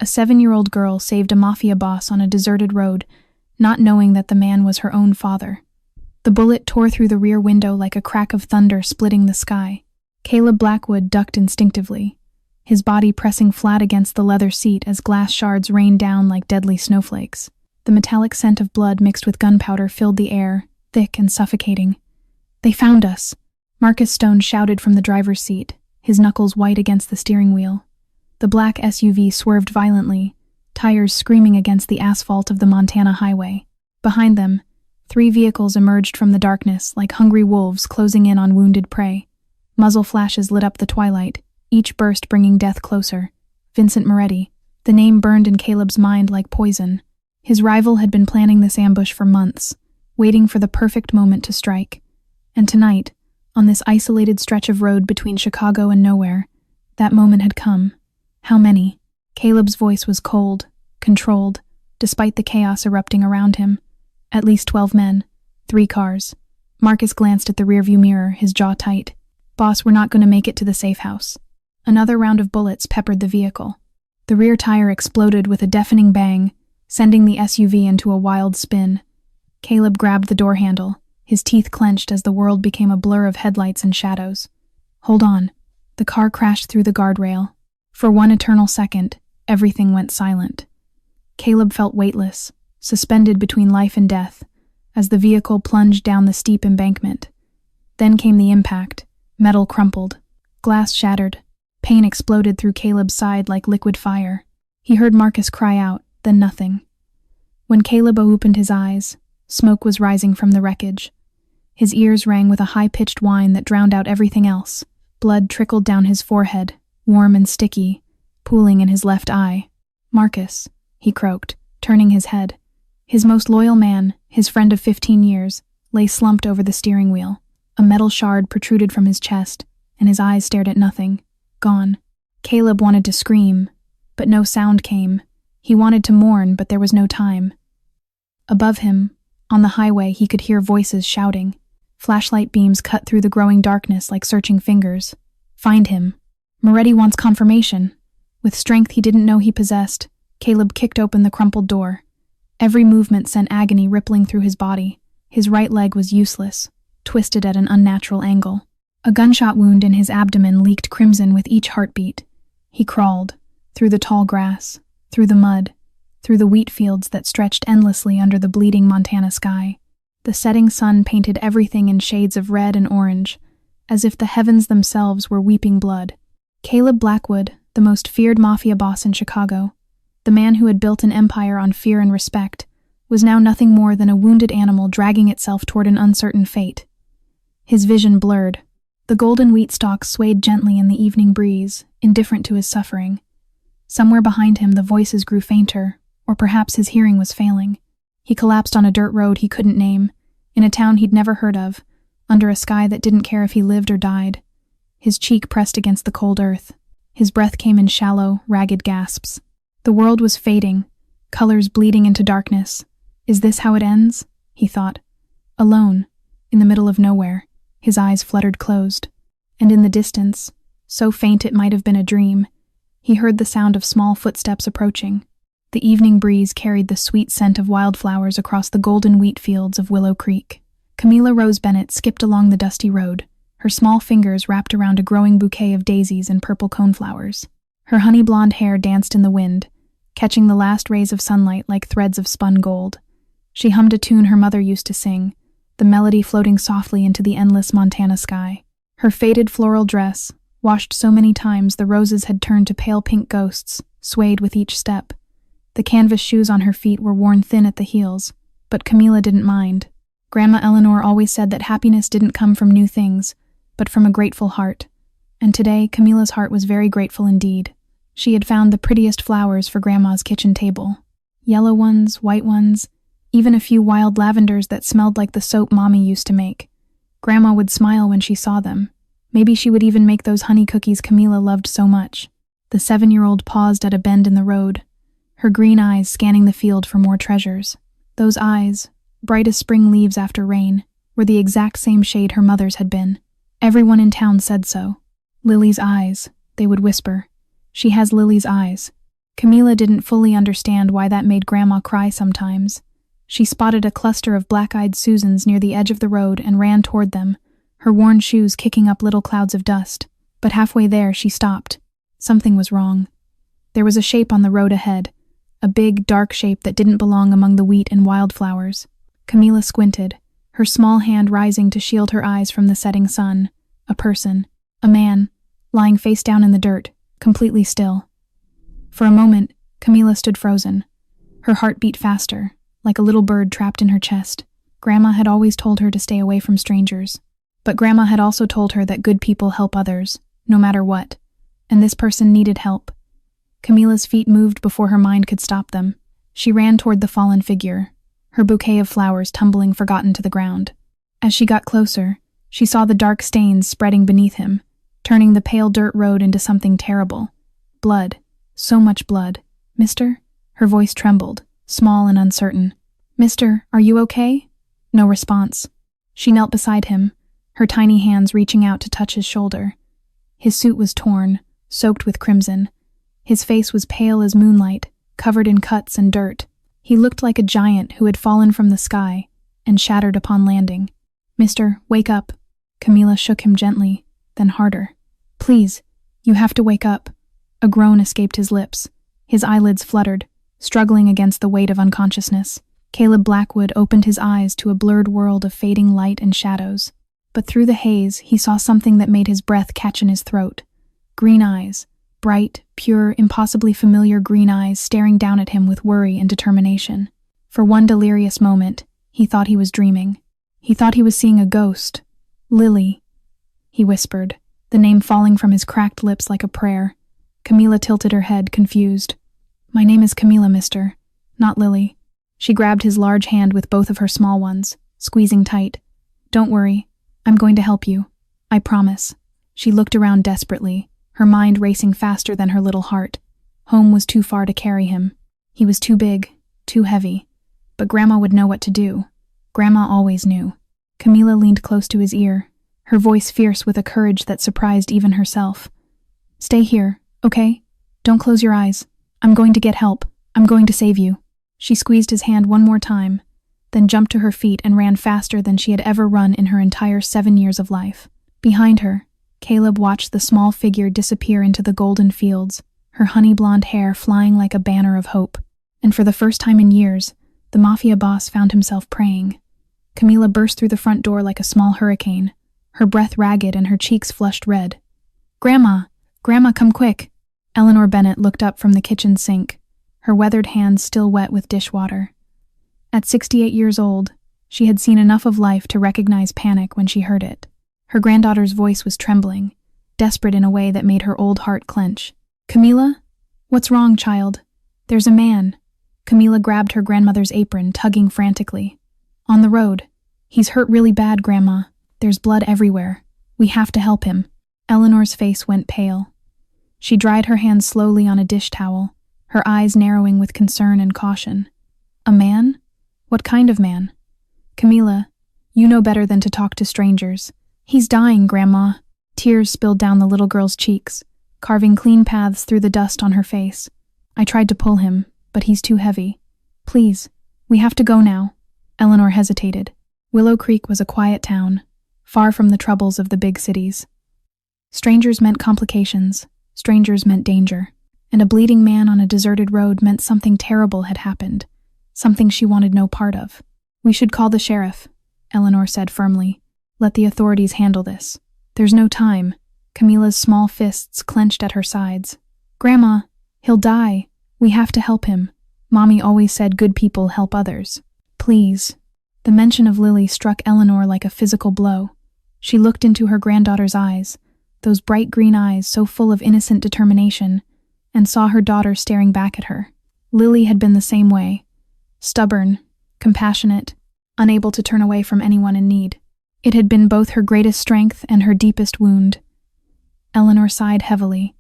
A 7-year-old girl saved a mafia boss on a deserted road, not knowing that the man was her own father. The bullet tore through the rear window like a crack of thunder splitting the sky. Caleb Blackwood ducked instinctively, his body pressing flat against the leather seat as glass shards rained down like deadly snowflakes. The metallic scent of blood mixed with gunpowder filled the air, thick and suffocating. "They found us!" Marcus Stone shouted from the driver's seat, his knuckles white against the steering wheel. The black SUV swerved violently, tires screaming against the asphalt of the Montana highway. Behind them, 3 vehicles emerged from the darkness like hungry wolves closing in on wounded prey. Muzzle flashes lit up the twilight, each burst bringing death closer. Vincent Moretti. The name burned in Caleb's mind like poison. His rival had been planning this ambush for months, waiting for the perfect moment to strike. And tonight, on this isolated stretch of road between Chicago and nowhere, that moment had come. How many? Caleb's voice was cold, controlled, despite the chaos erupting around him. At least 12 men, 3 cars. Marcus glanced at the rearview mirror, his jaw tight. "Boss, we're not going to make it to the safe house." Another round of bullets peppered the vehicle. The rear tire exploded with a deafening bang, sending the SUV into a wild spin. Caleb grabbed the door handle, his teeth clenched as the world became a blur of headlights and shadows. "Hold on." The car crashed through the guardrail. For one eternal second, everything went silent. Caleb felt weightless, suspended between life and death, as the vehicle plunged down the steep embankment. Then came the impact. Metal crumpled. Glass shattered. Pain exploded through Caleb's side like liquid fire. He heard Marcus cry out, then nothing. When Caleb opened his eyes, smoke was rising from the wreckage. His ears rang with a high-pitched whine that drowned out everything else. Blood trickled down his forehead, warm and sticky, pooling in his left eye. "Marcus," he croaked, turning his head. His most loyal man, his friend of 15 years, lay slumped over the steering wheel. A metal shard protruded from his chest, and his eyes stared at nothing. Gone. Caleb wanted to scream, but no sound came. He wanted to mourn, but there was no time. Above him, on the highway, he could hear voices shouting. Flashlight beams cut through the growing darkness like searching fingers. "Find him. Moretti wants confirmation." With strength he didn't know he possessed, Caleb kicked open the crumpled door. Every movement sent agony rippling through his body. His right leg was useless, twisted at an unnatural angle. A gunshot wound in his abdomen leaked crimson with each heartbeat. He crawled, through the tall grass, through the mud, through the wheat fields that stretched endlessly under the bleeding Montana sky. The setting sun painted everything in shades of red and orange, as if the heavens themselves were weeping blood. Caleb Blackwood, the most feared mafia boss in Chicago, the man who had built an empire on fear and respect, was now nothing more than a wounded animal dragging itself toward an uncertain fate. His vision blurred. The golden wheat stalks swayed gently in the evening breeze, indifferent to his suffering. Somewhere behind him the voices grew fainter, or perhaps his hearing was failing. He collapsed on a dirt road he couldn't name, in a town he'd never heard of, under a sky that didn't care if he lived or died. His cheek pressed against the cold earth. His breath came in shallow, ragged gasps. The world was fading, colors bleeding into darkness. Is this how it ends? He thought. Alone, in the middle of nowhere, his eyes fluttered closed. And in the distance, so faint it might have been a dream, he heard the sound of small footsteps approaching. The evening breeze carried the sweet scent of wildflowers across the golden wheat fields of Willow Creek. Camila Rose Bennett skipped along the dusty road, her small fingers wrapped around a growing bouquet of daisies and purple coneflowers. Her honey-blonde hair danced in the wind, catching the last rays of sunlight like threads of spun gold. She hummed a tune her mother used to sing, the melody floating softly into the endless Montana sky. Her faded floral dress, washed so many times the roses had turned to pale pink ghosts, swayed with each step. The canvas shoes on her feet were worn thin at the heels, but Camila didn't mind. Grandma Eleanor always said that happiness didn't come from new things, but from a grateful heart. And today, Camila's heart was very grateful indeed. She had found the prettiest flowers for Grandma's kitchen table. Yellow ones, white ones, even a few wild lavenders that smelled like the soap Mommy used to make. Grandma would smile when she saw them. Maybe she would even make those honey cookies Camila loved so much. The 7-year-old paused at a bend in the road, her green eyes scanning the field for more treasures. Those eyes, bright as spring leaves after rain, were the exact same shade her mother's had been. Everyone in town said so. Lily's eyes, they would whisper. She has Lily's eyes. Camila didn't fully understand why that made Grandma cry sometimes. She spotted a cluster of black-eyed Susans near the edge of the road and ran toward them, her worn shoes kicking up little clouds of dust. But halfway there, she stopped. Something was wrong. There was a shape on the road ahead, a big, dark shape that didn't belong among the wheat and wildflowers. Camila squinted, her small hand rising to shield her eyes from the setting sun. A person, a man, lying face down in the dirt, completely still. For a moment, Camila stood frozen. Her heart beat faster, like a little bird trapped in her chest. Grandma had always told her to stay away from strangers. But Grandma had also told her that good people help others, no matter what, and this person needed help. Camila's feet moved before her mind could stop them. She ran toward the fallen figure, her bouquet of flowers tumbling forgotten to the ground. As she got closer, she saw the dark stains spreading beneath him, turning the pale dirt road into something terrible. Blood. So much blood. "Mister?" Her voice trembled, small and uncertain. "Mister, are you okay?" No response. She knelt beside him, her tiny hands reaching out to touch his shoulder. His suit was torn, soaked with crimson. His face was pale as moonlight, covered in cuts and dirt. He looked like a giant who had fallen from the sky and shattered upon landing. "Mister, wake up." Camila shook him gently, then harder. "Please, you have to wake up." A groan escaped his lips. His eyelids fluttered, struggling against the weight of unconsciousness. Caleb Blackwood opened his eyes to a blurred world of fading light and shadows. But through the haze, he saw something that made his breath catch in his throat. Green eyes. Bright, pure, impossibly familiar green eyes staring down at him with worry and determination. For one delirious moment, he thought he was dreaming. He thought he was seeing a ghost. "Lily," he whispered, the name falling from his cracked lips like a prayer. Camila tilted her head, confused. "My name is Camila, mister, not Lily." She grabbed his large hand with both of her small ones, squeezing tight. "Don't worry, I'm going to help you. I promise." She looked around desperately, her mind racing faster than her little heart. Home was too far to carry him. He was too big, too heavy. But Grandma would know what to do. Grandma always knew. Camila leaned close to his ear, her voice fierce with a courage that surprised even herself. "Stay here, okay? Don't close your eyes. I'm going to get help. I'm going to save you." She squeezed his hand one more time, then jumped to her feet and ran faster than she had ever run in her entire 7 years of life. Behind her, Caleb watched the small figure disappear into the golden fields, her honey-blonde hair flying like a banner of hope. And for the first time in years, the Mafia boss found himself praying. Camila burst through the front door like a small hurricane, her breath ragged and her cheeks flushed red. "Grandma! Grandma, come quick!" Eleanor Bennett looked up from the kitchen sink, her weathered hands still wet with dishwater. At 68 years old, she had seen enough of life to recognize panic when she heard it. Her granddaughter's voice was trembling, desperate in a way that made her old heart clench. "Camila? What's wrong, child? There's a man." Camila grabbed her grandmother's apron, tugging frantically. "On the road. He's hurt really bad, Grandma. There's blood everywhere. We have to help him." Eleanor's face went pale. She dried her hands slowly on a dish towel, her eyes narrowing with concern and caution. "A man? What kind of man?" "Camila, you know better than to talk to strangers. He's dying, Grandma." Tears spilled down the little girl's cheeks, carving clean paths through the dust on her face. "I tried to pull him, but he's too heavy. Please, we have to go now." Eleanor hesitated. Willow Creek was a quiet town, far from the troubles of the big cities. Strangers meant complications, strangers meant danger, and a bleeding man on a deserted road meant something terrible had happened, something she wanted no part of. "We should call the sheriff," Eleanor said firmly. "Let the authorities handle this. There's no time." Camila's small fists clenched at her sides. "Grandma, he'll die. We have to help him. Mommy always said good people help others. Please." The mention of Lily struck Eleanor like a physical blow. She looked into her granddaughter's eyes, those bright green eyes so full of innocent determination, and saw her daughter staring back at her. Lily had been the same way. Stubborn, compassionate, unable to turn away from anyone in need. It had been both her greatest strength and her deepest wound. Eleanor sighed heavily.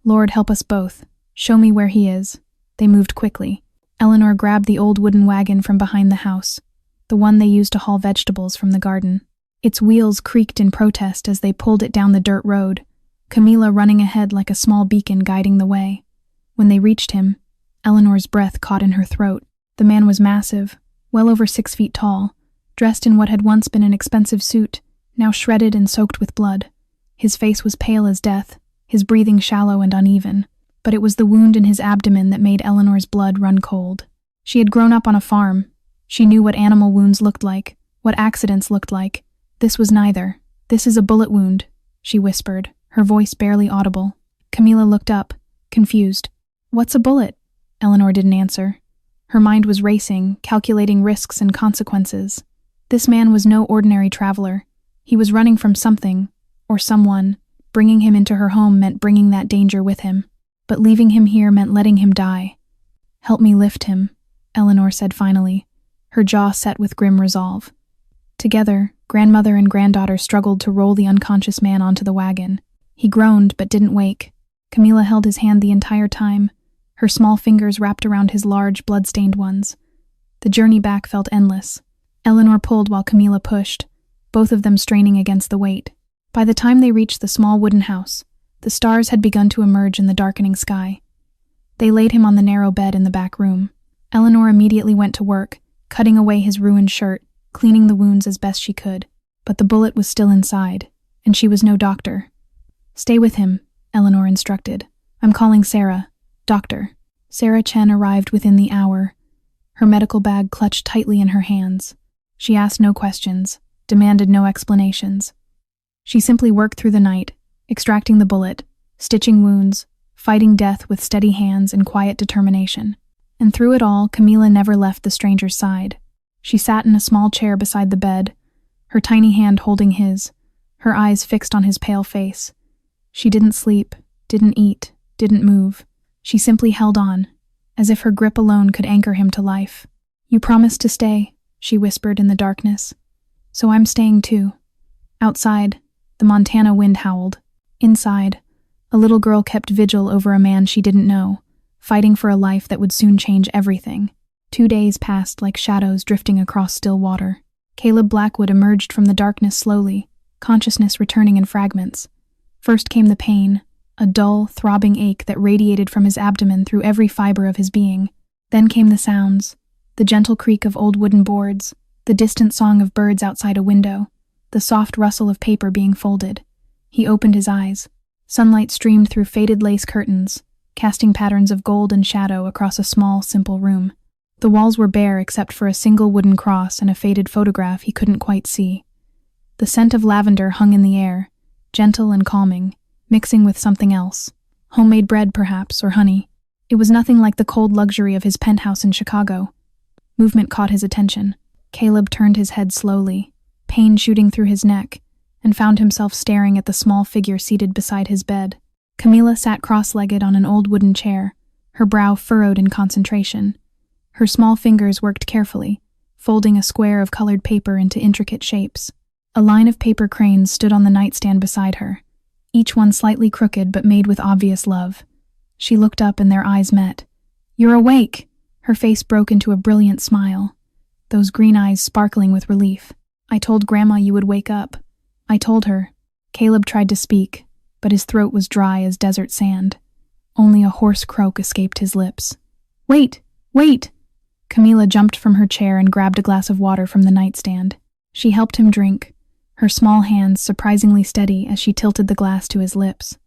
"Lord, help us both. Show me where he is." They moved quickly. Eleanor grabbed the old wooden wagon from behind the house, the one they used to haul vegetables from the garden. Its wheels creaked in protest as they pulled it down the dirt road, Camila running ahead like a small beacon guiding the way. When they reached him, Eleanor's breath caught in her throat. The man was massive, well over 6 feet tall, dressed in what had once been an expensive suit, now shredded and soaked with blood. His face was pale as death, his breathing shallow and uneven, but it was the wound in his abdomen that made Eleanor's blood run cold. She had grown up on a farm. She knew what animal wounds looked like, what accidents looked like. This was neither. "This is a bullet wound," she whispered, her voice barely audible. Camilla looked up, confused. "What's a bullet?" Eleanor didn't answer. Her mind was racing, calculating risks and consequences. This man was no ordinary traveler. He was running from something, or someone. Bringing him into her home meant bringing that danger with him. But leaving him here meant letting him die. "Help me lift him," Eleanor said finally, her jaw set with grim resolve. Together, grandmother and granddaughter struggled to roll the unconscious man onto the wagon. He groaned but didn't wake. Camilla held his hand the entire time, her small fingers wrapped around his large, blood-stained ones. The journey back felt endless. Eleanor pulled while Camilla pushed, both of them straining against the weight. By the time they reached the small wooden house, the stars had begun to emerge in the darkening sky. They laid him on the narrow bed in the back room. Eleanor immediately went to work, cutting away his ruined shirt, cleaning the wounds as best she could. But the bullet was still inside, and she was no doctor. "Stay with him," Eleanor instructed. "I'm calling Sarah. Doctor." Sarah Chen arrived within the hour, her medical bag clutched tightly in her hands. She asked no questions, demanded no explanations. She simply worked through the night, extracting the bullet, stitching wounds, fighting death with steady hands and quiet determination. And through it all, Camilla never left the stranger's side. She sat in a small chair beside the bed, her tiny hand holding his, her eyes fixed on his pale face. She didn't sleep, didn't eat, didn't move. She simply held on, as if her grip alone could anchor him to life. "You promised to stay," she whispered in the darkness. "So I'm staying too." Outside, the Montana wind howled. Inside, a little girl kept vigil over a man she didn't know, fighting for a life that would soon change everything. 2 days passed like shadows drifting across still water. Caleb Blackwood emerged from the darkness slowly, consciousness returning in fragments. First came the pain, a dull, throbbing ache that radiated from his abdomen through every fiber of his being. Then came the sounds, the gentle creak of old wooden boards, the distant song of birds outside a window, the soft rustle of paper being folded. He opened his eyes. Sunlight streamed through faded lace curtains, casting patterns of gold and shadow across a small, simple room. The walls were bare except for a single wooden cross and a faded photograph he couldn't quite see. The scent of lavender hung in the air, gentle and calming, mixing with something else. Homemade bread, perhaps, or honey. It was nothing like the cold luxury of his penthouse in Chicago. Movement caught his attention. Caleb turned his head slowly, pain shooting through his neck, and found himself staring at the small figure seated beside his bed. Camilla sat cross-legged on an old wooden chair, her brow furrowed in concentration. Her small fingers worked carefully, folding a square of colored paper into intricate shapes. A line of paper cranes stood on the nightstand beside her, each one slightly crooked but made with obvious love. She looked up and their eyes met. "You're awake!" Her face broke into a brilliant smile, those green eyes sparkling with relief. "I told Grandma you would wake up." "I told her." Caleb tried to speak, but his throat was dry as desert sand. Only a hoarse croak escaped his lips. "Wait! Wait!" Camilla jumped from her chair and grabbed a glass of water from the nightstand. She helped him drink, her small hands surprisingly steady as she tilted the glass to his lips.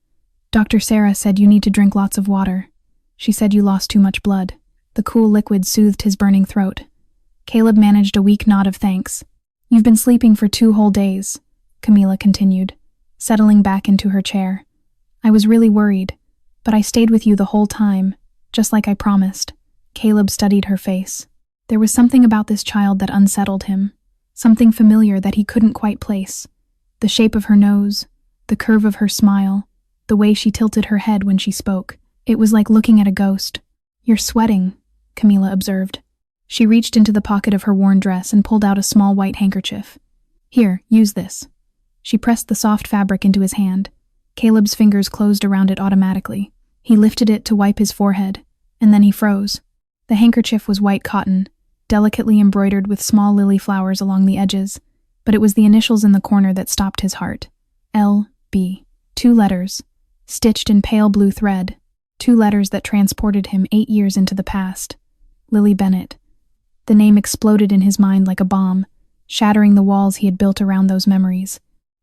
"Dr. Sarah said you need to drink lots of water. She said you lost too much blood." The cool liquid soothed his burning throat. Caleb managed a weak nod of thanks. "You've been sleeping for 2 whole days," Camilla continued, settling back into her chair. "I was really worried, but I stayed with you the whole time, just like I promised." Caleb studied her face. There was something about this child that unsettled him, something familiar that he couldn't quite place. The shape of her nose, the curve of her smile, the way she tilted her head when she spoke. It was like looking at a ghost. "You're sweating," Camilla observed. She reached into the pocket of her worn dress and pulled out a small white handkerchief. "Here, use this." She pressed the soft fabric into his hand. Caleb's fingers closed around it automatically. He lifted it to wipe his forehead, and then he froze. The handkerchief was white cotton, delicately embroidered with small lily flowers along the edges, but it was the initials in the corner that stopped his heart. L.B. 2 letters, stitched in pale blue thread. 2 letters that transported him 8 years into the past. Lily Bennett. The name exploded in his mind like a bomb, shattering the walls he had built around those memories.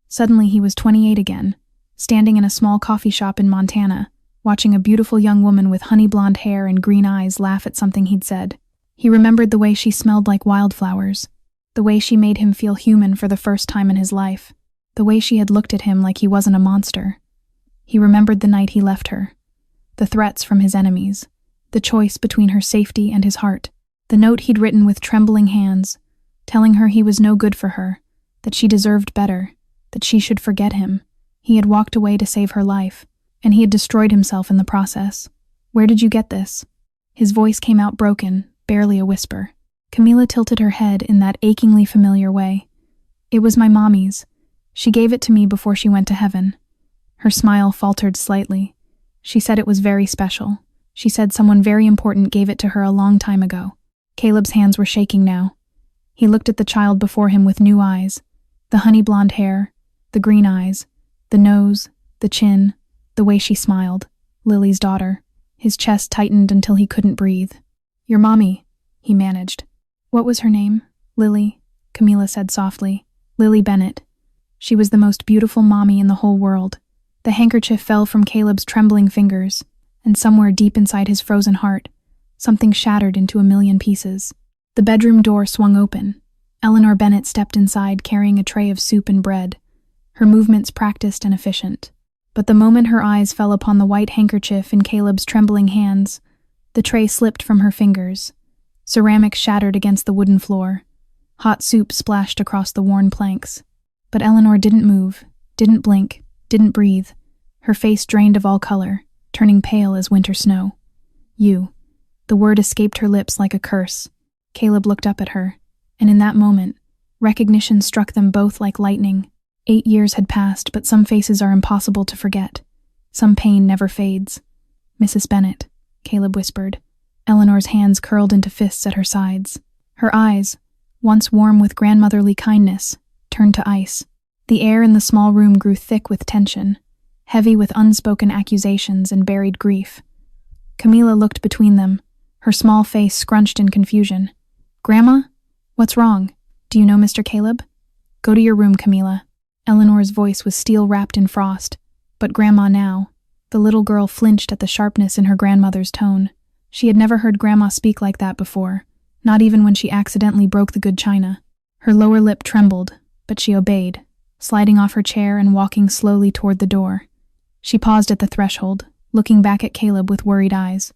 Suddenly he was 28 again, standing in a small coffee shop in Montana, watching a beautiful young woman with honey blonde hair and green eyes laugh at something he'd said. He remembered the way she smelled like wildflowers, the way she made him feel human for the first time in his life, the way she had looked at him like he wasn't a monster. He remembered the night he left her, the threats from his enemies, the choice between her safety and his heart, the note he'd written with trembling hands, telling her he was no good for her, that she deserved better, that she should forget him. He had walked away to save her life, and he had destroyed himself in the process. Where did you get this? His voice came out broken, barely a whisper. Camila tilted her head in that achingly familiar way. It was my mommy's. She gave it to me before she went to heaven. Her smile faltered slightly. She said it was very special. She said someone very important gave it to her a long time ago. Caleb's hands were shaking now. He looked at the child before him with new eyes. The honey blonde hair, the green eyes, the nose, the chin, the way she smiled. Lily's daughter. His chest tightened until he couldn't breathe. Your mommy, he managed. What was her name? Lily, Camila said softly. Lily Bennett. She was the most beautiful mommy in the whole world. The handkerchief fell from Caleb's trembling fingers, and somewhere deep inside his frozen heart, something shattered into a million pieces. The bedroom door swung open. Eleanor Bennett stepped inside carrying a tray of soup and bread, her movements practiced and efficient. But the moment her eyes fell upon the white handkerchief in Caleb's trembling hands, the tray slipped from her fingers. Ceramic shattered against the wooden floor. Hot soup splashed across the worn planks. But Eleanor didn't move, didn't blink, didn't breathe. Her face drained of all color, turning pale as winter snow. You. The word escaped her lips like a curse. Caleb looked up at her, and in that moment, recognition struck them both like lightning. 8 years had passed, but some faces are impossible to forget. Some pain never fades. Mrs. Bennett, Caleb whispered. Eleanor's hands curled into fists at her sides. Her eyes, once warm with grandmotherly kindness, turned to ice. The air in the small room grew thick with tension, heavy with unspoken accusations and buried grief. Camila looked between them, her small face scrunched in confusion. Grandma? What's wrong? Do you know Mr. Caleb? Go to your room, Camila. Eleanor's voice was steel-wrapped in frost, but Grandma now. The little girl flinched at the sharpness in her grandmother's tone. She had never heard Grandma speak like that before, not even when she accidentally broke the good china. Her lower lip trembled, but she obeyed, sliding off her chair and walking slowly toward the door. She paused at the threshold, looking back at Caleb with worried eyes.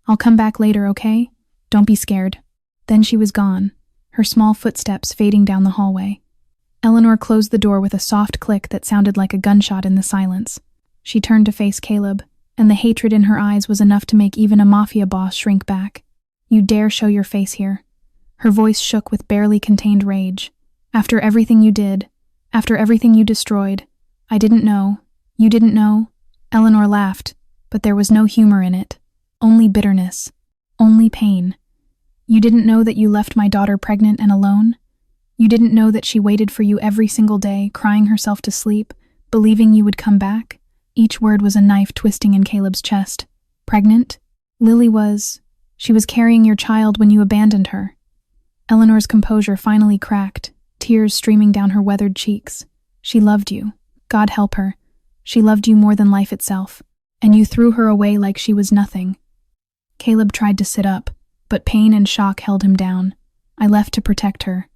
I'll come back later, okay? Don't be scared. Then she was gone, her small footsteps fading down the hallway. Eleanor closed the door with a soft click that sounded like a gunshot in the silence. She turned to face Caleb, and the hatred in her eyes was enough to make even a mafia boss shrink back. You dare show your face here? Her voice shook with barely contained rage. After everything you did, after everything you destroyed, I didn't know. You didn't know? Eleanor laughed, but there was no humor in it. Only bitterness. Only pain. You didn't know that you left my daughter pregnant and alone? You didn't know that she waited for you every single day, crying herself to sleep, believing you would come back? Each word was a knife twisting in Caleb's chest. Pregnant? Lily was... She was carrying your child when you abandoned her. Eleanor's composure finally cracked, tears streaming down her weathered cheeks. She loved you. God help her. She loved you more than life itself. And you threw her away like she was nothing. Caleb tried to sit up, but pain and shock held him down. I left to protect her.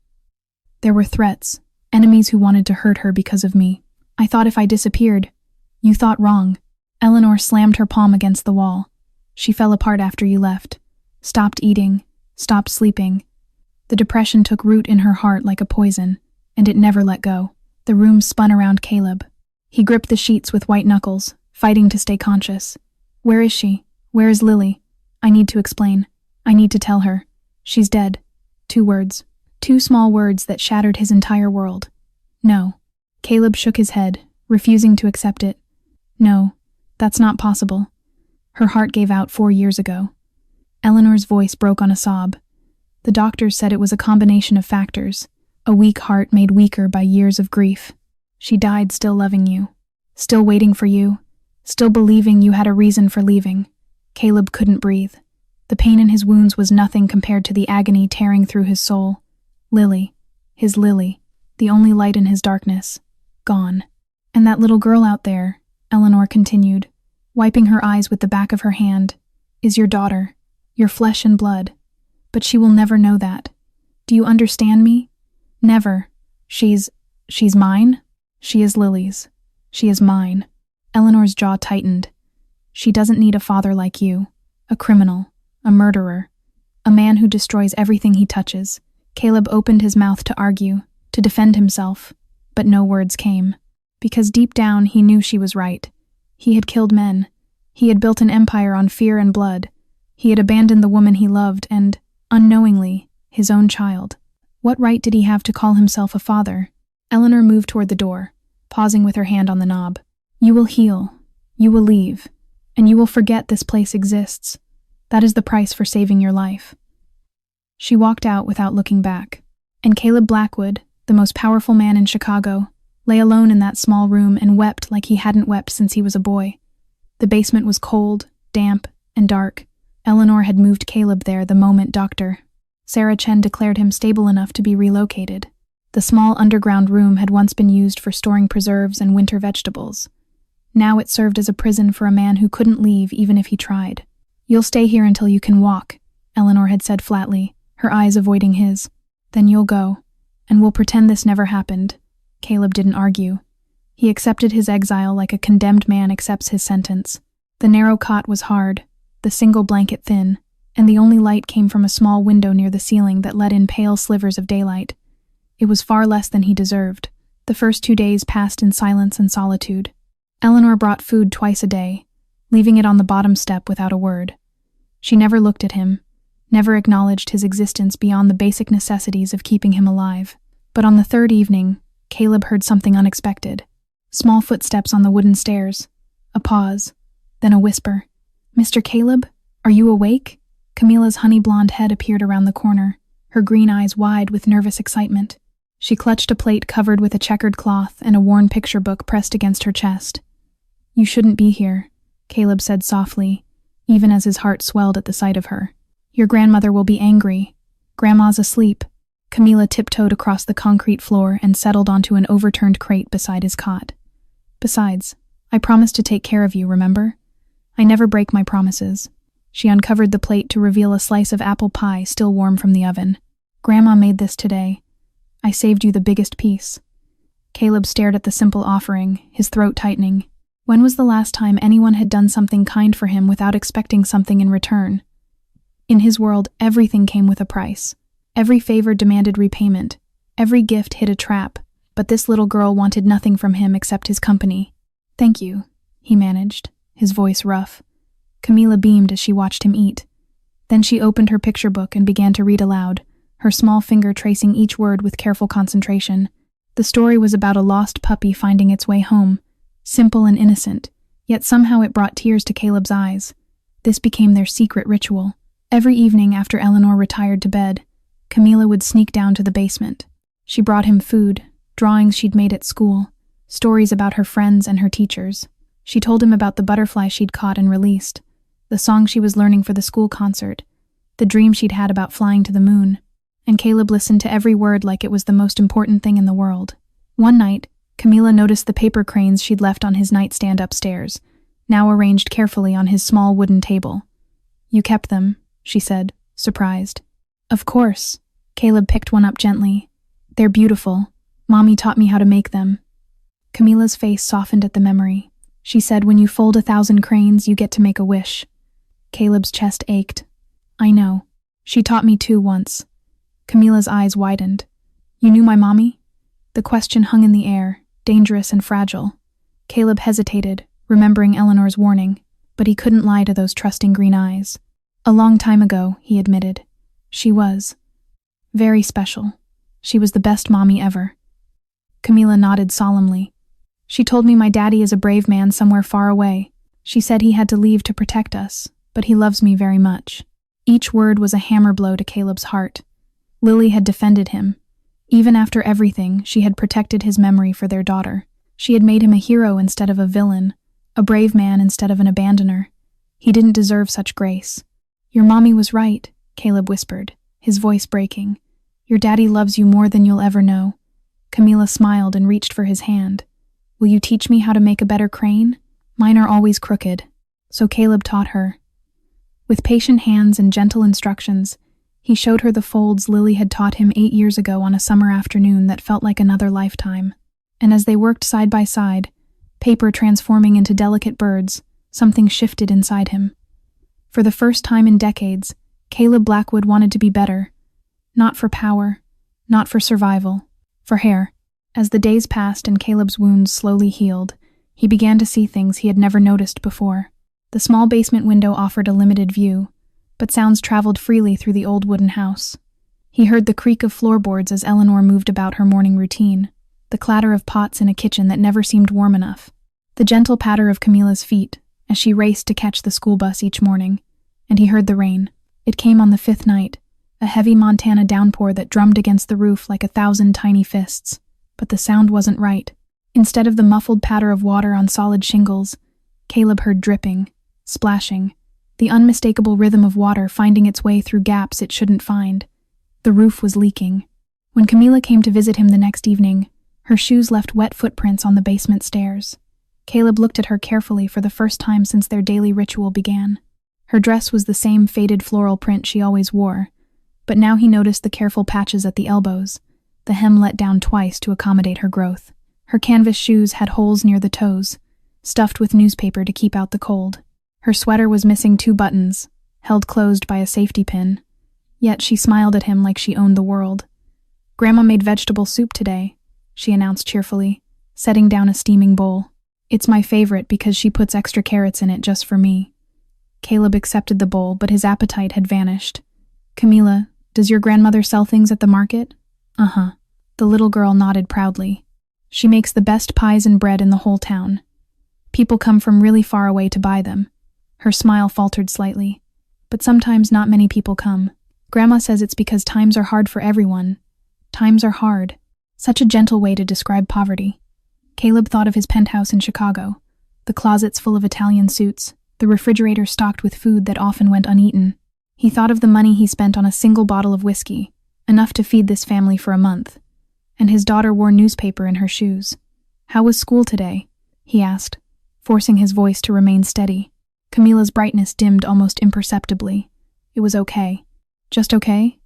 There were threats, enemies who wanted to hurt her because of me. I thought if I disappeared... You thought wrong. Eleanor slammed her palm against the wall. She fell apart after you left. Stopped eating, stopped sleeping. The depression took root in her heart like a poison, and it never let go. The room spun around Caleb. He gripped the sheets with white knuckles, fighting to stay conscious. Where is she? Where is Lily? I need to explain. I need to tell her. She's dead. 2 words. 2 small words that shattered his entire world. No. Caleb shook his head, refusing to accept it. No, that's not possible. Her heart gave out 4 years ago. Eleanor's voice broke on a sob. The doctors said it was a combination of factors, a weak heart made weaker by years of grief. She died still loving you, still waiting for you, still believing you had a reason for leaving. Caleb couldn't breathe. The pain in his wounds was nothing compared to the agony tearing through his soul. Lily, his Lily, the only light in his darkness, gone. And that little girl out there, Eleanor continued, wiping her eyes with the back of her hand, is your daughter, your flesh and blood. But she will never know that. Do you understand me? Never. She's mine? She is Lily's. She is mine. Eleanor's jaw tightened. She doesn't need a father like you. A criminal. A murderer. A man who destroys everything he touches. Caleb opened his mouth to argue, to defend himself, but no words came. Because deep down he knew she was right. He had killed men. He had built an empire on fear and blood. He had abandoned the woman he loved and, unknowingly, his own child. What right did he have to call himself a father? Eleanor moved toward the door, pausing with her hand on the knob. You will heal. You will leave. And you will forget this place exists. That is the price for saving your life. She walked out without looking back. And Caleb Blackwood, the most powerful man in Chicago, lay alone in that small room and wept like he hadn't wept since he was a boy. The basement was cold, damp, and dark. Eleanor had moved Caleb there the moment Dr. Sarah Chen declared him stable enough to be relocated. The small underground room had once been used for storing preserves and winter vegetables. Now it served as a prison for a man who couldn't leave even if he tried. You'll stay here until you can walk, Eleanor had said flatly, her eyes avoiding his. Then you'll go, and we'll pretend this never happened. Caleb didn't argue. He accepted his exile like a condemned man accepts his sentence. The narrow cot was hard, the single blanket thin, and the only light came from a small window near the ceiling that let in pale slivers of daylight. It was far less than he deserved. The first 2 days passed in silence and solitude. Eleanor brought food twice a day, leaving it on the bottom step without a word. She never looked at him, never acknowledged his existence beyond the basic necessities of keeping him alive. But on the third evening, Caleb heard something unexpected. Small footsteps on the wooden stairs. A pause, then a whisper. Mr. Caleb, are you awake? Camilla's honey-blonde head appeared around the corner, her green eyes wide with nervous excitement. She clutched a plate covered with a checkered cloth and a worn picture book pressed against her chest. You shouldn't be here, Caleb said softly, even as his heart swelled at the sight of her. Your grandmother will be angry. Grandma's asleep. Camilla tiptoed across the concrete floor and settled onto an overturned crate beside his cot. Besides, I promised to take care of you, remember? I never break my promises. She uncovered the plate to reveal a slice of apple pie still warm from the oven. Grandma made this today. I saved you the biggest piece. Caleb stared at the simple offering, his throat tightening. When was the last time anyone had done something kind for him without expecting something in return? In his world, everything came with a price. Every favor demanded repayment. Every gift hid a trap, but this little girl wanted nothing from him except his company. Thank you, he managed, his voice rough. Camilla beamed as she watched him eat. Then she opened her picture book and began to read aloud, her small finger tracing each word with careful concentration. The story was about a lost puppy finding its way home, simple and innocent, yet somehow it brought tears to Caleb's eyes. This became their secret ritual. Every evening after Eleanor retired to bed, Camilla would sneak down to the basement. She brought him food, drawings she'd made at school, stories about her friends and her teachers. She told him about the butterfly she'd caught and released, the song she was learning for the school concert, the dream she'd had about flying to the moon. And Caleb listened to every word like it was the most important thing in the world. One night, Camilla noticed the paper cranes she'd left on his nightstand upstairs, now arranged carefully on his small wooden table. You kept them, she said, surprised. Of course. Caleb picked one up gently. They're beautiful. Mommy taught me how to make them. Camilla's face softened at the memory. She said, when you fold 1,000 cranes, you get to make a wish. Caleb's chest ached. I know. She taught me too once. Camilla's eyes widened. You knew my mommy? The question hung in the air, dangerous and fragile. Caleb hesitated, remembering Eleanor's warning, but he couldn't lie to those trusting green eyes. A long time ago, he admitted. She was. Very special. She was the best mommy ever. Camilla nodded solemnly. She told me my daddy is a brave man somewhere far away. She said he had to leave to protect us, but he loves me very much. Each word was a hammer blow to Caleb's heart. Lily had defended him. Even after everything, she had protected his memory for their daughter. She had made him a hero instead of a villain, a brave man instead of an abandoner. He didn't deserve such grace. Your mommy was right, Caleb whispered, his voice breaking. Your daddy loves you more than you'll ever know. Camila smiled and reached for his hand. Will you teach me how to make a better crane? Mine are always crooked. So Caleb taught her. With patient hands and gentle instructions, he showed her the folds Lily had taught him 8 years ago on a summer afternoon that felt like another lifetime. And as they worked side by side, paper transforming into delicate birds, something shifted inside him. For the first time in decades, Caleb Blackwood wanted to be better. Not for power, not for survival, for hair. As the days passed and Caleb's wounds slowly healed, he began to see things he had never noticed before. The small basement window offered a limited view, but sounds traveled freely through the old wooden house. He heard the creak of floorboards as Eleanor moved about her morning routine, the clatter of pots in a kitchen that never seemed warm enough, the gentle patter of Camila's feet as she raced to catch the school bus each morning, and he heard the rain. It came on the 5th night, a heavy Montana downpour that drummed against the roof like 1,000 tiny fists, but the sound wasn't right. Instead of the muffled patter of water on solid shingles, Caleb heard dripping, splashing, the unmistakable rhythm of water finding its way through gaps it shouldn't find. The roof was leaking. When Camila came to visit him the next evening, her shoes left wet footprints on the basement stairs. Caleb looked at her carefully for the first time since their daily ritual began. Her dress was the same faded floral print she always wore, but now he noticed the careful patches at the elbows, the hem let down twice to accommodate her growth. Her canvas shoes had holes near the toes, stuffed with newspaper to keep out the cold. Her sweater was missing 2 buttons, held closed by a safety pin. Yet she smiled at him like she owned the world. Grandma made vegetable soup today, she announced cheerfully, setting down a steaming bowl. It's my favorite because she puts extra carrots in it just for me. Caleb accepted the bowl, but his appetite had vanished. Camila, does your grandmother sell things at the market? Uh-huh. The little girl nodded proudly. She makes the best pies and bread in the whole town. People come from really far away to buy them. Her smile faltered slightly. But sometimes not many people come. Grandma says it's because times are hard for everyone. Times are hard. Such a gentle way to describe poverty. Caleb thought of his penthouse in Chicago, the closets full of Italian suits, the refrigerator stocked with food that often went uneaten. He thought of the money he spent on a single bottle of whiskey, enough to feed this family for a month. And his daughter wore newspaper in her shoes. How was school today? He asked, forcing his voice to remain steady. Camila's brightness dimmed almost imperceptibly. It was okay. Just okay?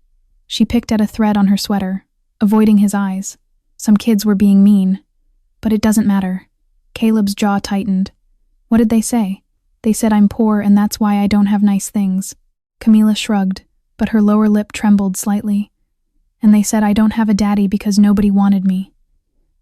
She picked at a thread on her sweater, avoiding his eyes. Some kids were being mean. But it doesn't matter. Caleb's jaw tightened. What did they say? They said I'm poor and that's why I don't have nice things. Camila shrugged, but her lower lip trembled slightly. And they said I don't have a daddy because nobody wanted me.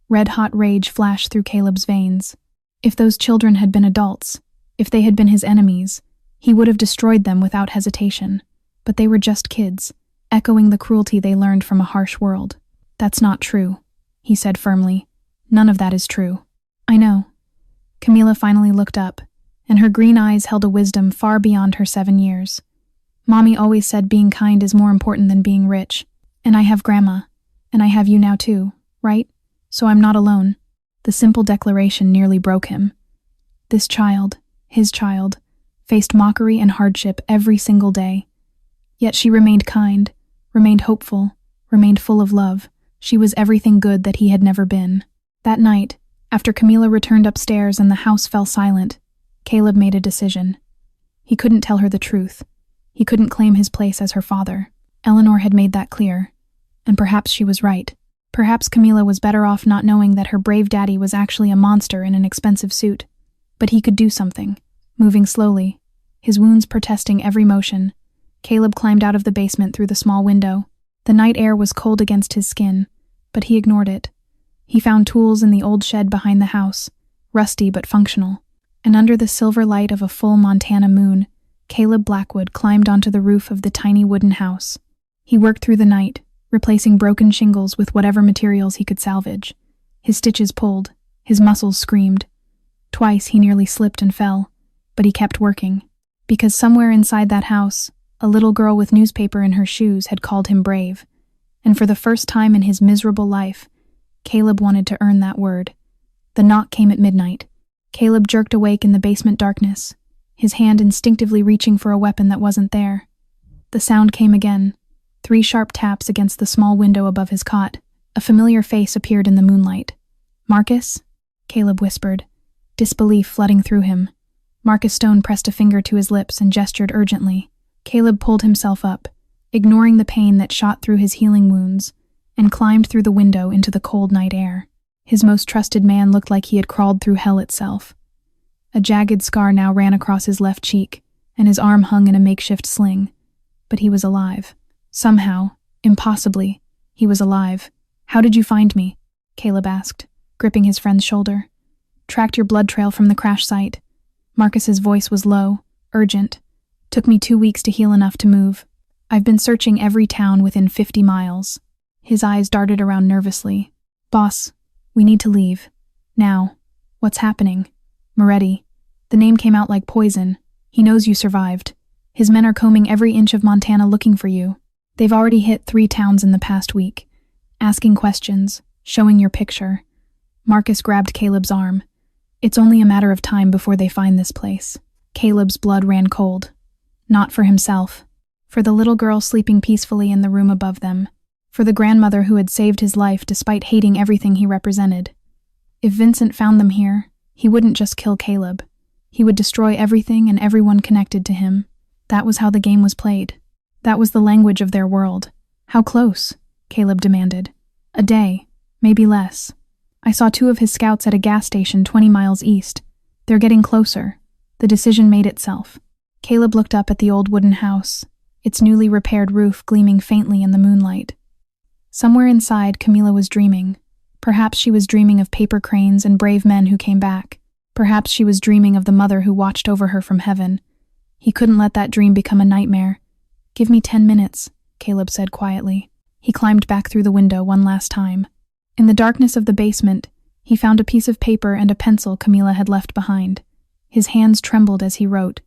Red-hot rage flashed through Caleb's veins. If those children had been adults, if they had been his enemies, he would have destroyed them without hesitation. But they were just kids, echoing the cruelty they learned from a harsh world. That's not true, he said firmly. None of that is true. I know. Camila finally looked up, and her green eyes held a wisdom far beyond her 7 years. Mommy always said being kind is more important than being rich. And I have Grandma. And I have you now too, right? So I'm not alone. The simple declaration nearly broke him. This child, his child, faced mockery and hardship every single day. Yet she remained kind, remained hopeful, remained full of love. She was everything good that he had never been. That night, after Camila returned upstairs and the house fell silent, Caleb made a decision. He couldn't tell her the truth. He couldn't claim his place as her father. Eleanor had made that clear. And perhaps she was right. Perhaps Camila was better off not knowing that her brave daddy was actually a monster in an expensive suit. But he could do something. Moving slowly, his wounds protesting every motion, Caleb climbed out of the basement through the small window. The night air was cold against his skin, but he ignored it. He found tools in the old shed behind the house, rusty but functional. And under the silver light of a full Montana moon, Caleb Blackwood climbed onto the roof of the tiny wooden house. He worked through the night, replacing broken shingles with whatever materials he could salvage. His stitches pulled, his muscles screamed. Twice he nearly slipped and fell, but he kept working. Because somewhere inside that house, a little girl with newspaper in her shoes had called him brave. And for the first time in his miserable life, Caleb wanted to earn that word. The knock came at midnight. Caleb jerked awake in the basement darkness, his hand instinctively reaching for a weapon that wasn't there. The sound came again, 3 sharp taps against the small window above his cot. A familiar face appeared in the moonlight. "Marcus?" Caleb whispered, disbelief flooding through him. Marcus Stone pressed a finger to his lips and gestured urgently. Caleb pulled himself up, ignoring the pain that shot through his healing wounds, and climbed through the window into the cold night air. His most trusted man looked like he had crawled through hell itself. A jagged scar now ran across his left cheek, and his arm hung in a makeshift sling. But he was alive. Somehow, impossibly, he was alive. "How did you find me?" Caleb asked, gripping his friend's shoulder. "Tracked your blood trail from the crash site." Marcus's voice was low, urgent. "Took me 2 weeks to heal enough to move. I've been searching every town within 50 miles. His eyes darted around nervously. "Boss, we need to leave. Now. What's happening?" "Moretti. The name came out like poison. He knows you survived. His men are combing every inch of Montana looking for you. They've already hit 3 towns in the past week. Asking questions, showing your picture." Marcus grabbed Caleb's arm. "It's only a matter of time before they find this place." Caleb's blood ran cold. Not for himself. For the little girl sleeping peacefully in the room above them. For the grandmother who had saved his life despite hating everything he represented. If Vincent found them here, he wouldn't just kill Caleb. He would destroy everything and everyone connected to him. That was how the game was played. That was the language of their world. "How close?" Caleb demanded. "A day, maybe less. I saw 2 of his scouts at a gas station 20 miles east. They're getting closer." The decision made itself. Caleb looked up at the old wooden house, its newly repaired roof gleaming faintly in the moonlight. Somewhere inside, Camila was dreaming. Perhaps she was dreaming of paper cranes and brave men who came back. Perhaps she was dreaming of the mother who watched over her from heaven. He couldn't let that dream become a nightmare. "Give me 10 minutes, Caleb said quietly. He climbed back through the window one last time. In the darkness of the basement, he found a piece of paper and a pencil Camila had left behind. His hands trembled as he wrote,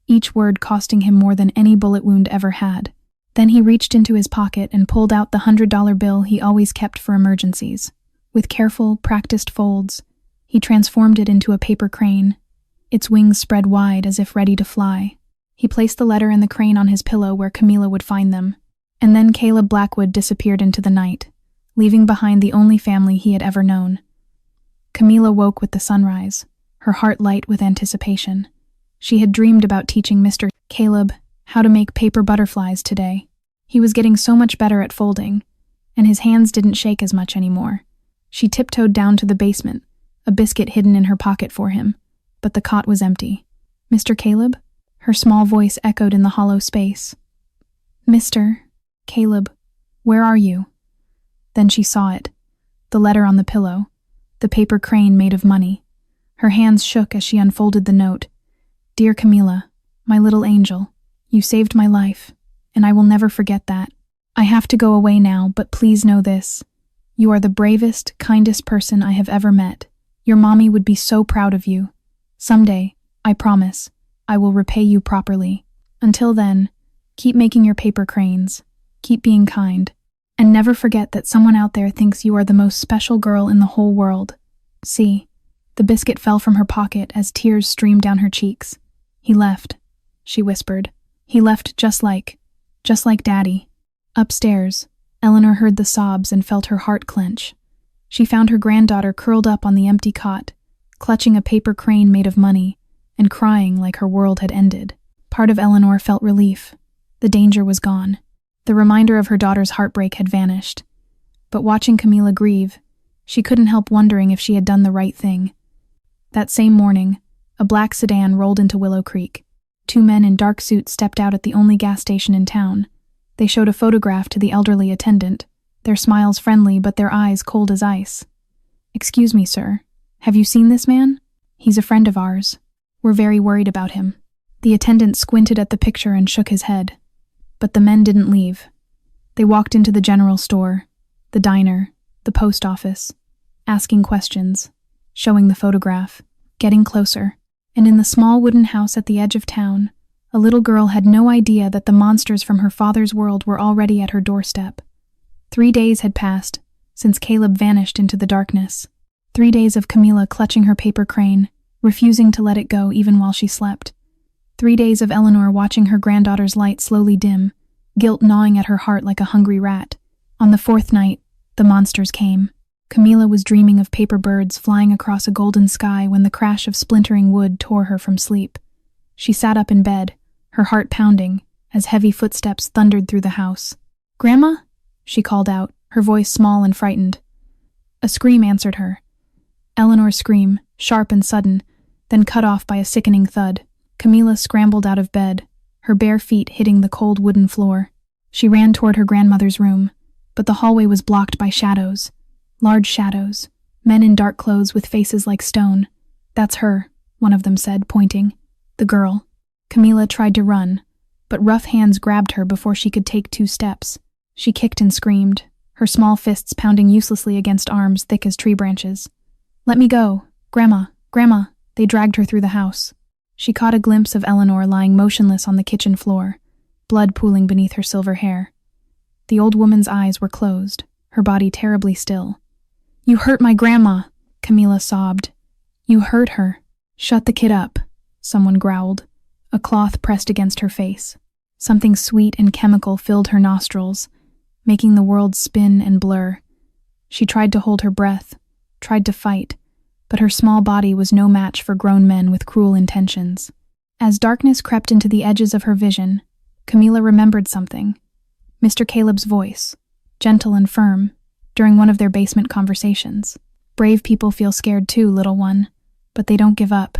each word costing him more than any bullet wound ever had. Then he reached into his pocket and pulled out the $100 bill he always kept for emergencies. With careful, practiced folds, he transformed it into a paper crane. Its wings spread wide as if ready to fly. He placed the letter and the crane on his pillow where Camila would find them. And then Caleb Blackwood disappeared into the night, leaving behind the only family he had ever known. Camila woke with the sunrise, her heart light with anticipation. She had dreamed about teaching Mr. Caleb how to make paper butterflies today. He was getting so much better at folding, and his hands didn't shake as much anymore. She tiptoed down to the basement, a biscuit hidden in her pocket for him, but the cot was empty. "Mr. Caleb?" Her small voice echoed in the hollow space. "Mr. Caleb, where are you?" Then she saw it. The letter on the pillow. The paper crane made of money. Her hands shook as she unfolded the note. "Dear Camila, my little angel, you saved my life, and I will never forget that. I have to go away now, but please know this. You are the bravest, kindest person I have ever met. Your mommy would be so proud of you. Someday, I promise, I will repay you properly. Until then, keep making your paper cranes. Keep being kind. And never forget that someone out there thinks you are the most special girl in the whole world." See, the biscuit fell from her pocket as tears streamed down her cheeks. "He left," she whispered. "He left just like Daddy." Upstairs, Eleanor heard the sobs and felt her heart clench. She found her granddaughter curled up on the empty cot, clutching a paper crane made of money, and crying like her world had ended. Part of Eleanor felt relief. The danger was gone. The reminder of her daughter's heartbreak had vanished. But watching Camila grieve, she couldn't help wondering if she had done the right thing. That same morning, a black sedan rolled into Willow Creek. 2 men in dark suits stepped out at the only gas station in town. They showed a photograph to the elderly attendant, their smiles friendly but their eyes cold as ice. "Excuse me, sir. Have you seen this man? He's a friend of ours. We're very worried about him." The attendant squinted at the picture and shook his head. But the men didn't leave. They walked into the general store, the diner, the post office, asking questions, showing the photograph, getting closer. And in the small wooden house at the edge of town, a little girl had no idea that the monsters from her father's world were already at her doorstep. 3 days had passed since Caleb vanished into the darkness. 3 days of Camila clutching her paper crane, refusing to let it go even while she slept. 3 days of Eleanor watching her granddaughter's light slowly dim, guilt gnawing at her heart like a hungry rat. On the 4th night, the monsters came. Camila was dreaming of paper birds flying across a golden sky when the crash of splintering wood tore her from sleep. She sat up in bed, her heart pounding, as heavy footsteps thundered through the house. "Grandma?" she called out, her voice small and frightened. A scream answered her. Eleanor's scream, sharp and sudden, then cut off by a sickening thud. Camila scrambled out of bed, her bare feet hitting the cold wooden floor. She ran toward her grandmother's room, but the hallway was blocked by shadows. Large shadows, men in dark clothes with faces like stone. "That's her," one of them said, pointing. "The girl." Camila tried to run, but rough hands grabbed her before she could take 2 steps. She kicked and screamed, her small fists pounding uselessly against arms thick as tree branches. "Let me go! Grandma! Grandma!" They dragged her through the house. She caught a glimpse of Eleanor lying motionless on the kitchen floor, blood pooling beneath her silver hair. The old woman's eyes were closed, her body terribly still. "You hurt my grandma!" Camila sobbed. "You hurt her." "Shut the kid up," someone growled. A cloth pressed against her face. Something sweet and chemical filled her nostrils, making the world spin and blur. She tried to hold her breath, tried to fight, but her small body was no match for grown men with cruel intentions. As darkness crept into the edges of her vision, Camila remembered something. Mr. Caleb's voice, gentle and firm, during one of their basement conversations. "Brave people feel scared too, little one, but they don't give up.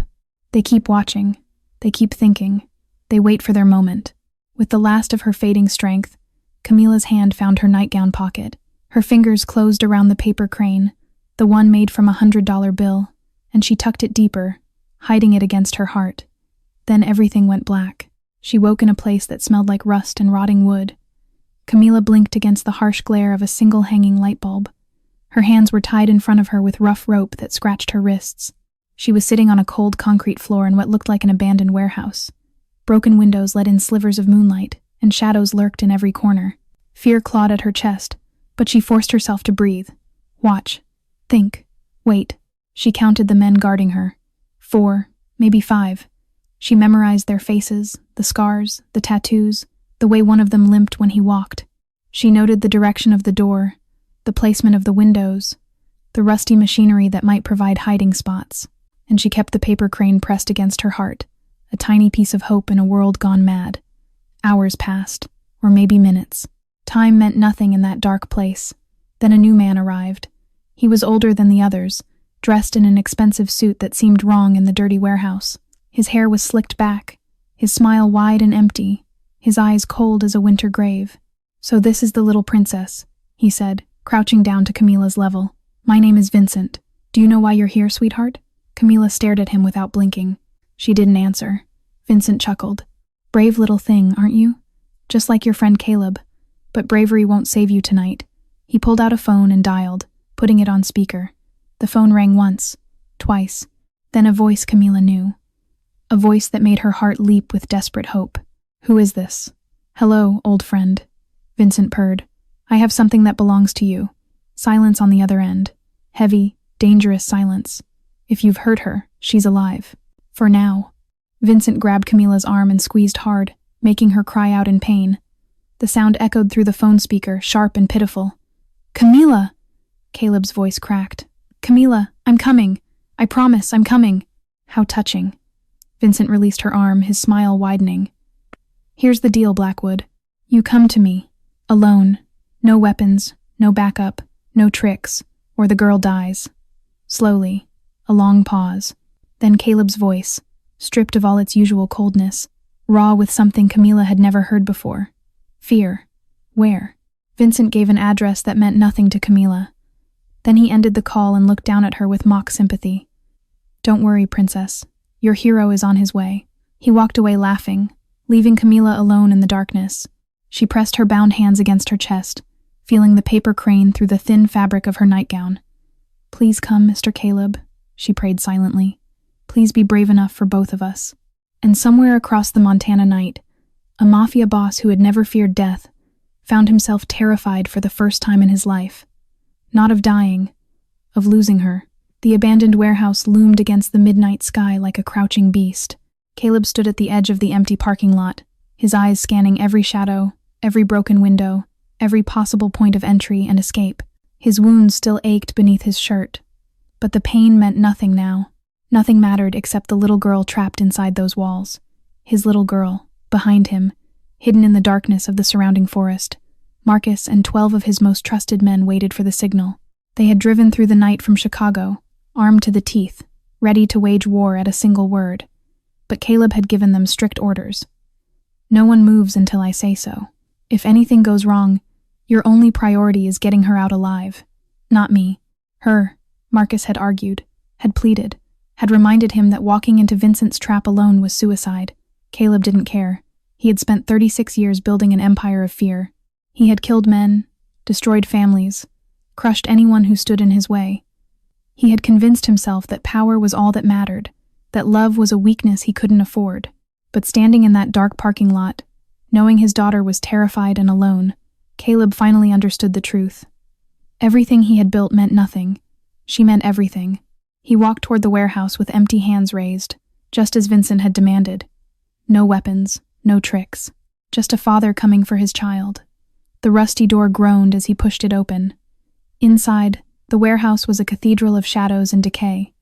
They keep watching, they keep thinking, they wait for their moment." With the last of her fading strength, Camila's hand found her nightgown pocket. Her fingers closed around the paper crane, the one made from $100 bill, and she tucked it deeper, hiding it against her heart. Then everything went black. She woke in a place that smelled like rust and rotting wood. Camila blinked against the harsh glare of a single hanging light bulb. Her hands were tied in front of her with rough rope that scratched her wrists. She was sitting on a cold concrete floor in what looked like an abandoned warehouse. Broken windows let in slivers of moonlight, and shadows lurked in every corner. Fear clawed at her chest, but she forced herself to breathe. Watch. Think. Wait. She counted the men guarding her. 4, maybe 5. She memorized their faces, the scars, the tattoos, the way one of them limped when he walked. She noted the direction of the door, the placement of the windows, the rusty machinery that might provide hiding spots, and she kept the paper crane pressed against her heart, a tiny piece of hope in a world gone mad. Hours passed, or maybe minutes. Time meant nothing in that dark place. Then a new man arrived. He was older than the others, dressed in an expensive suit that seemed wrong in the dirty warehouse. His hair was slicked back, his smile wide and empty, his eyes cold as a winter grave. "So this is the little princess," he said, crouching down to Camila's level. "My name is Vincent. Do you know why you're here, sweetheart?" Camila stared at him without blinking. She didn't answer. Vincent chuckled. "Brave little thing, aren't you? Just like your friend Caleb. But bravery won't save you tonight." He pulled out a phone and dialed, putting it on speaker. The phone rang once, twice, then a voice Camila knew. A voice that made her heart leap with desperate hope. "Who is this?" "Hello, old friend," Vincent purred. "I have something that belongs to you." Silence on the other end. Heavy, dangerous silence. "If you've hurt her, she's alive. For now." Vincent grabbed Camila's arm and squeezed hard, making her cry out in pain. The sound echoed through the phone speaker, sharp and pitiful. "Camila!" Caleb's voice cracked. "Camila, I'm coming. I promise, I'm coming." How touching. Vincent released her arm, his smile widening. "Here's the deal, Blackwood. You come to me, alone. No weapons, no backup, no tricks, or the girl dies." Slowly, a long pause. Then Caleb's voice, stripped of all its usual coldness, raw with something Camila had never heard before. "Fear. Where?" Vincent gave an address that meant nothing to Camila. Then he ended the call and looked down at her with mock sympathy. "Don't worry, princess. Your hero is on his way." He walked away laughing, leaving Camila alone in the darkness. She pressed her bound hands against her chest, feeling the paper crane through the thin fabric of her nightgown. "Please come, Mr. Caleb," she prayed silently. "Please be brave enough for both of us." And somewhere across the Montana night, a mafia boss who had never feared death found himself terrified for the first time in his life. Not of dying, of losing her. The abandoned warehouse loomed against the midnight sky like a crouching beast. Caleb stood at the edge of the empty parking lot, his eyes scanning every shadow, every broken window, every possible point of entry and escape. His wounds still ached beneath his shirt. But the pain meant nothing now. Nothing mattered except the little girl trapped inside those walls. His little girl, behind him, hidden in the darkness of the surrounding forest. Marcus and 12 of his most trusted men waited for the signal. They had driven through the night from Chicago, armed to the teeth, ready to wage war at a single word. But Caleb had given them strict orders. No one moves until I say so. If anything goes wrong, your only priority is getting her out alive. Not me. Her, Marcus had argued, had pleaded, had reminded him that walking into Vincent's trap alone was suicide. Caleb didn't care. He had spent 36 years building an empire of fear. He had killed men, destroyed families, crushed anyone who stood in his way. He had convinced himself that power was all that mattered, that love was a weakness he couldn't afford. But standing in that dark parking lot, knowing his daughter was terrified and alone, Caleb finally understood the truth. Everything he had built meant nothing. She meant everything. He walked toward the warehouse with empty hands raised, just as Vincent had demanded. No weapons, no tricks, just a father coming for his child. The rusty door groaned as he pushed it open. Inside, the warehouse was a cathedral of shadows and decay.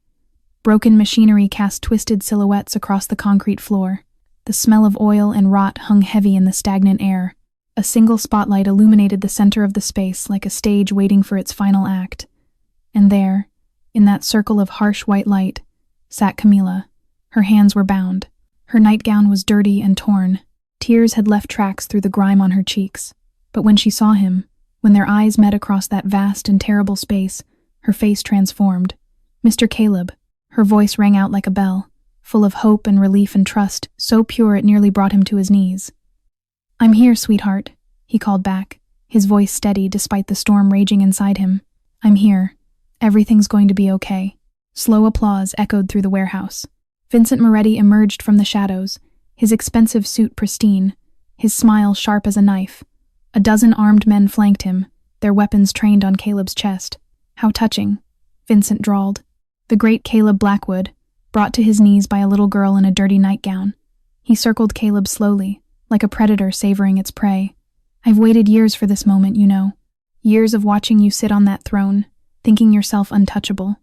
Broken machinery cast twisted silhouettes across the concrete floor. The smell of oil and rot hung heavy in the stagnant air. A single spotlight illuminated the center of the space like a stage waiting for its final act. And there, in that circle of harsh white light, sat Camila. Her hands were bound. Her nightgown was dirty and torn. Tears had left tracks through the grime on her cheeks. But when she saw him, when their eyes met across that vast and terrible space, her face transformed. Mr. Caleb. Her voice rang out like a bell, full of hope and relief and trust, so pure it nearly brought him to his knees. "I'm here, sweetheart," he called back, his voice steady despite the storm raging inside him. "I'm here. Everything's going to be okay." Slow applause echoed through the warehouse. Vincent Moretti emerged from the shadows, his expensive suit pristine, his smile sharp as a knife. A dozen armed men flanked him, their weapons trained on Caleb's chest. "How touching," Vincent drawled. The great Caleb Blackwood, brought to his knees by a little girl in a dirty nightgown. He circled Caleb slowly, like a predator savoring its prey. "I've waited years for this moment, you know. Years of watching you sit on that throne, thinking yourself untouchable.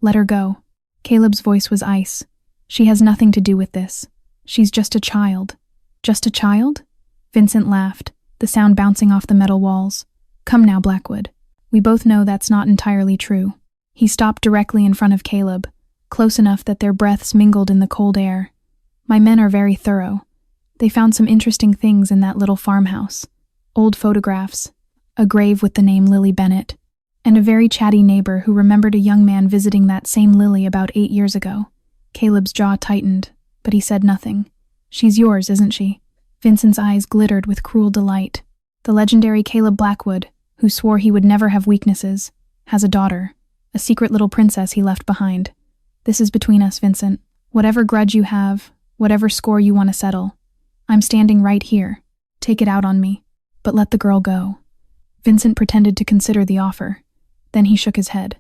Let her go." Caleb's voice was ice. "She has nothing to do with this. She's just a child." "Just a child?" Vincent laughed, the sound bouncing off the metal walls. "Come now, Blackwood. We both know that's not entirely true." He stopped directly in front of Caleb, close enough that their breaths mingled in the cold air. "My men are very thorough. They found some interesting things in that little farmhouse. Old photographs, a grave with the name Lily Bennett, and a very chatty neighbor who remembered a young man visiting that same Lily about 8 years ago." Caleb's jaw tightened, but he said nothing. "She's yours, isn't she?" Vincent's eyes glittered with cruel delight. "The legendary Caleb Blackwood, who swore he would never have weaknesses, has a daughter. A secret little princess he left behind. This is between us, Vincent. Whatever grudge you have, whatever score you want to settle, I'm standing right here. Take it out on me. But let the girl go." Vincent pretended to consider the offer. Then he shook his head.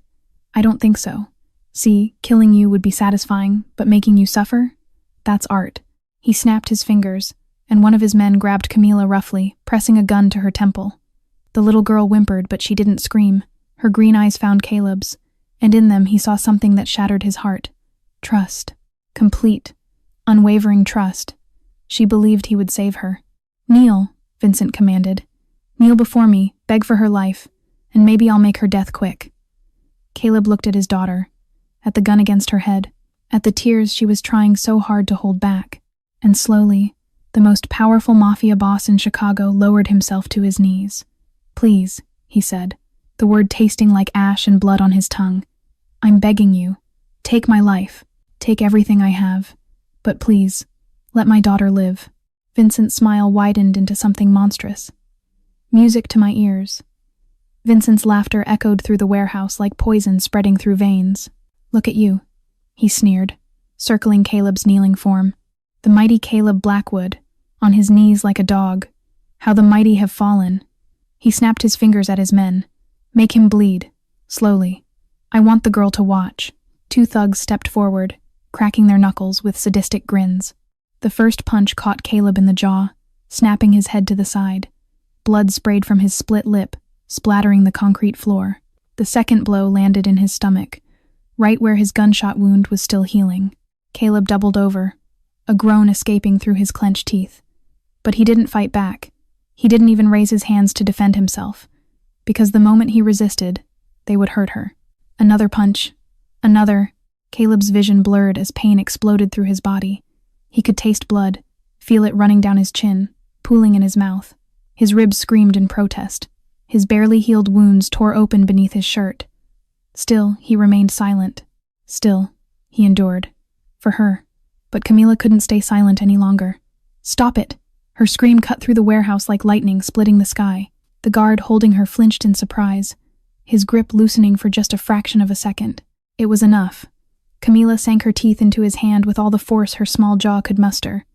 "I don't think so. See, killing you would be satisfying, but making you suffer? That's art." He snapped his fingers, and one of his men grabbed Camila roughly, pressing a gun to her temple. The little girl whimpered, but she didn't scream. Her green eyes found Caleb's, and in them he saw something that shattered his heart. Trust. Complete, unwavering trust. She believed he would save her. "Kneel," Vincent commanded. "Kneel before me, beg for her life, and maybe I'll make her death quick." Caleb looked at his daughter, at the gun against her head, at the tears she was trying so hard to hold back, and slowly, the most powerful mafia boss in Chicago lowered himself to his knees. "Please," he said, the word tasting like ash and blood on his tongue. "I'm begging you. Take my life. Take everything I have. But please, let my daughter live." Vincent's smile widened into something monstrous. Music to my ears. Vincent's laughter echoed through the warehouse like poison spreading through veins. "Look at you," he sneered, circling Caleb's kneeling form. "The mighty Caleb Blackwood, on his knees like a dog. How the mighty have fallen." He snapped his fingers at his men. "Make him bleed, slowly. I want the girl to watch." 2 thugs stepped forward, cracking their knuckles with sadistic grins. The first punch caught Caleb in the jaw, snapping his head to the side. Blood sprayed from his split lip, splattering the concrete floor. The second blow landed in his stomach, right where his gunshot wound was still healing. Caleb doubled over, a groan escaping through his clenched teeth. But he didn't fight back. He didn't even raise his hands to defend himself, because the moment he resisted, they would hurt her. Another punch. Another. Caleb's vision blurred as pain exploded through his body. He could taste blood, feel it running down his chin, pooling in his mouth. His ribs screamed in protest. His barely healed wounds tore open beneath his shirt. Still, he remained silent. Still, he endured. For her. But Camila couldn't stay silent any longer. "Stop it!" Her scream cut through the warehouse like lightning, splitting the sky. The guard holding her flinched in surprise, his grip loosening for just a fraction of a second. It was enough. Camila sank her teeth into his hand with all the force her small jaw could muster.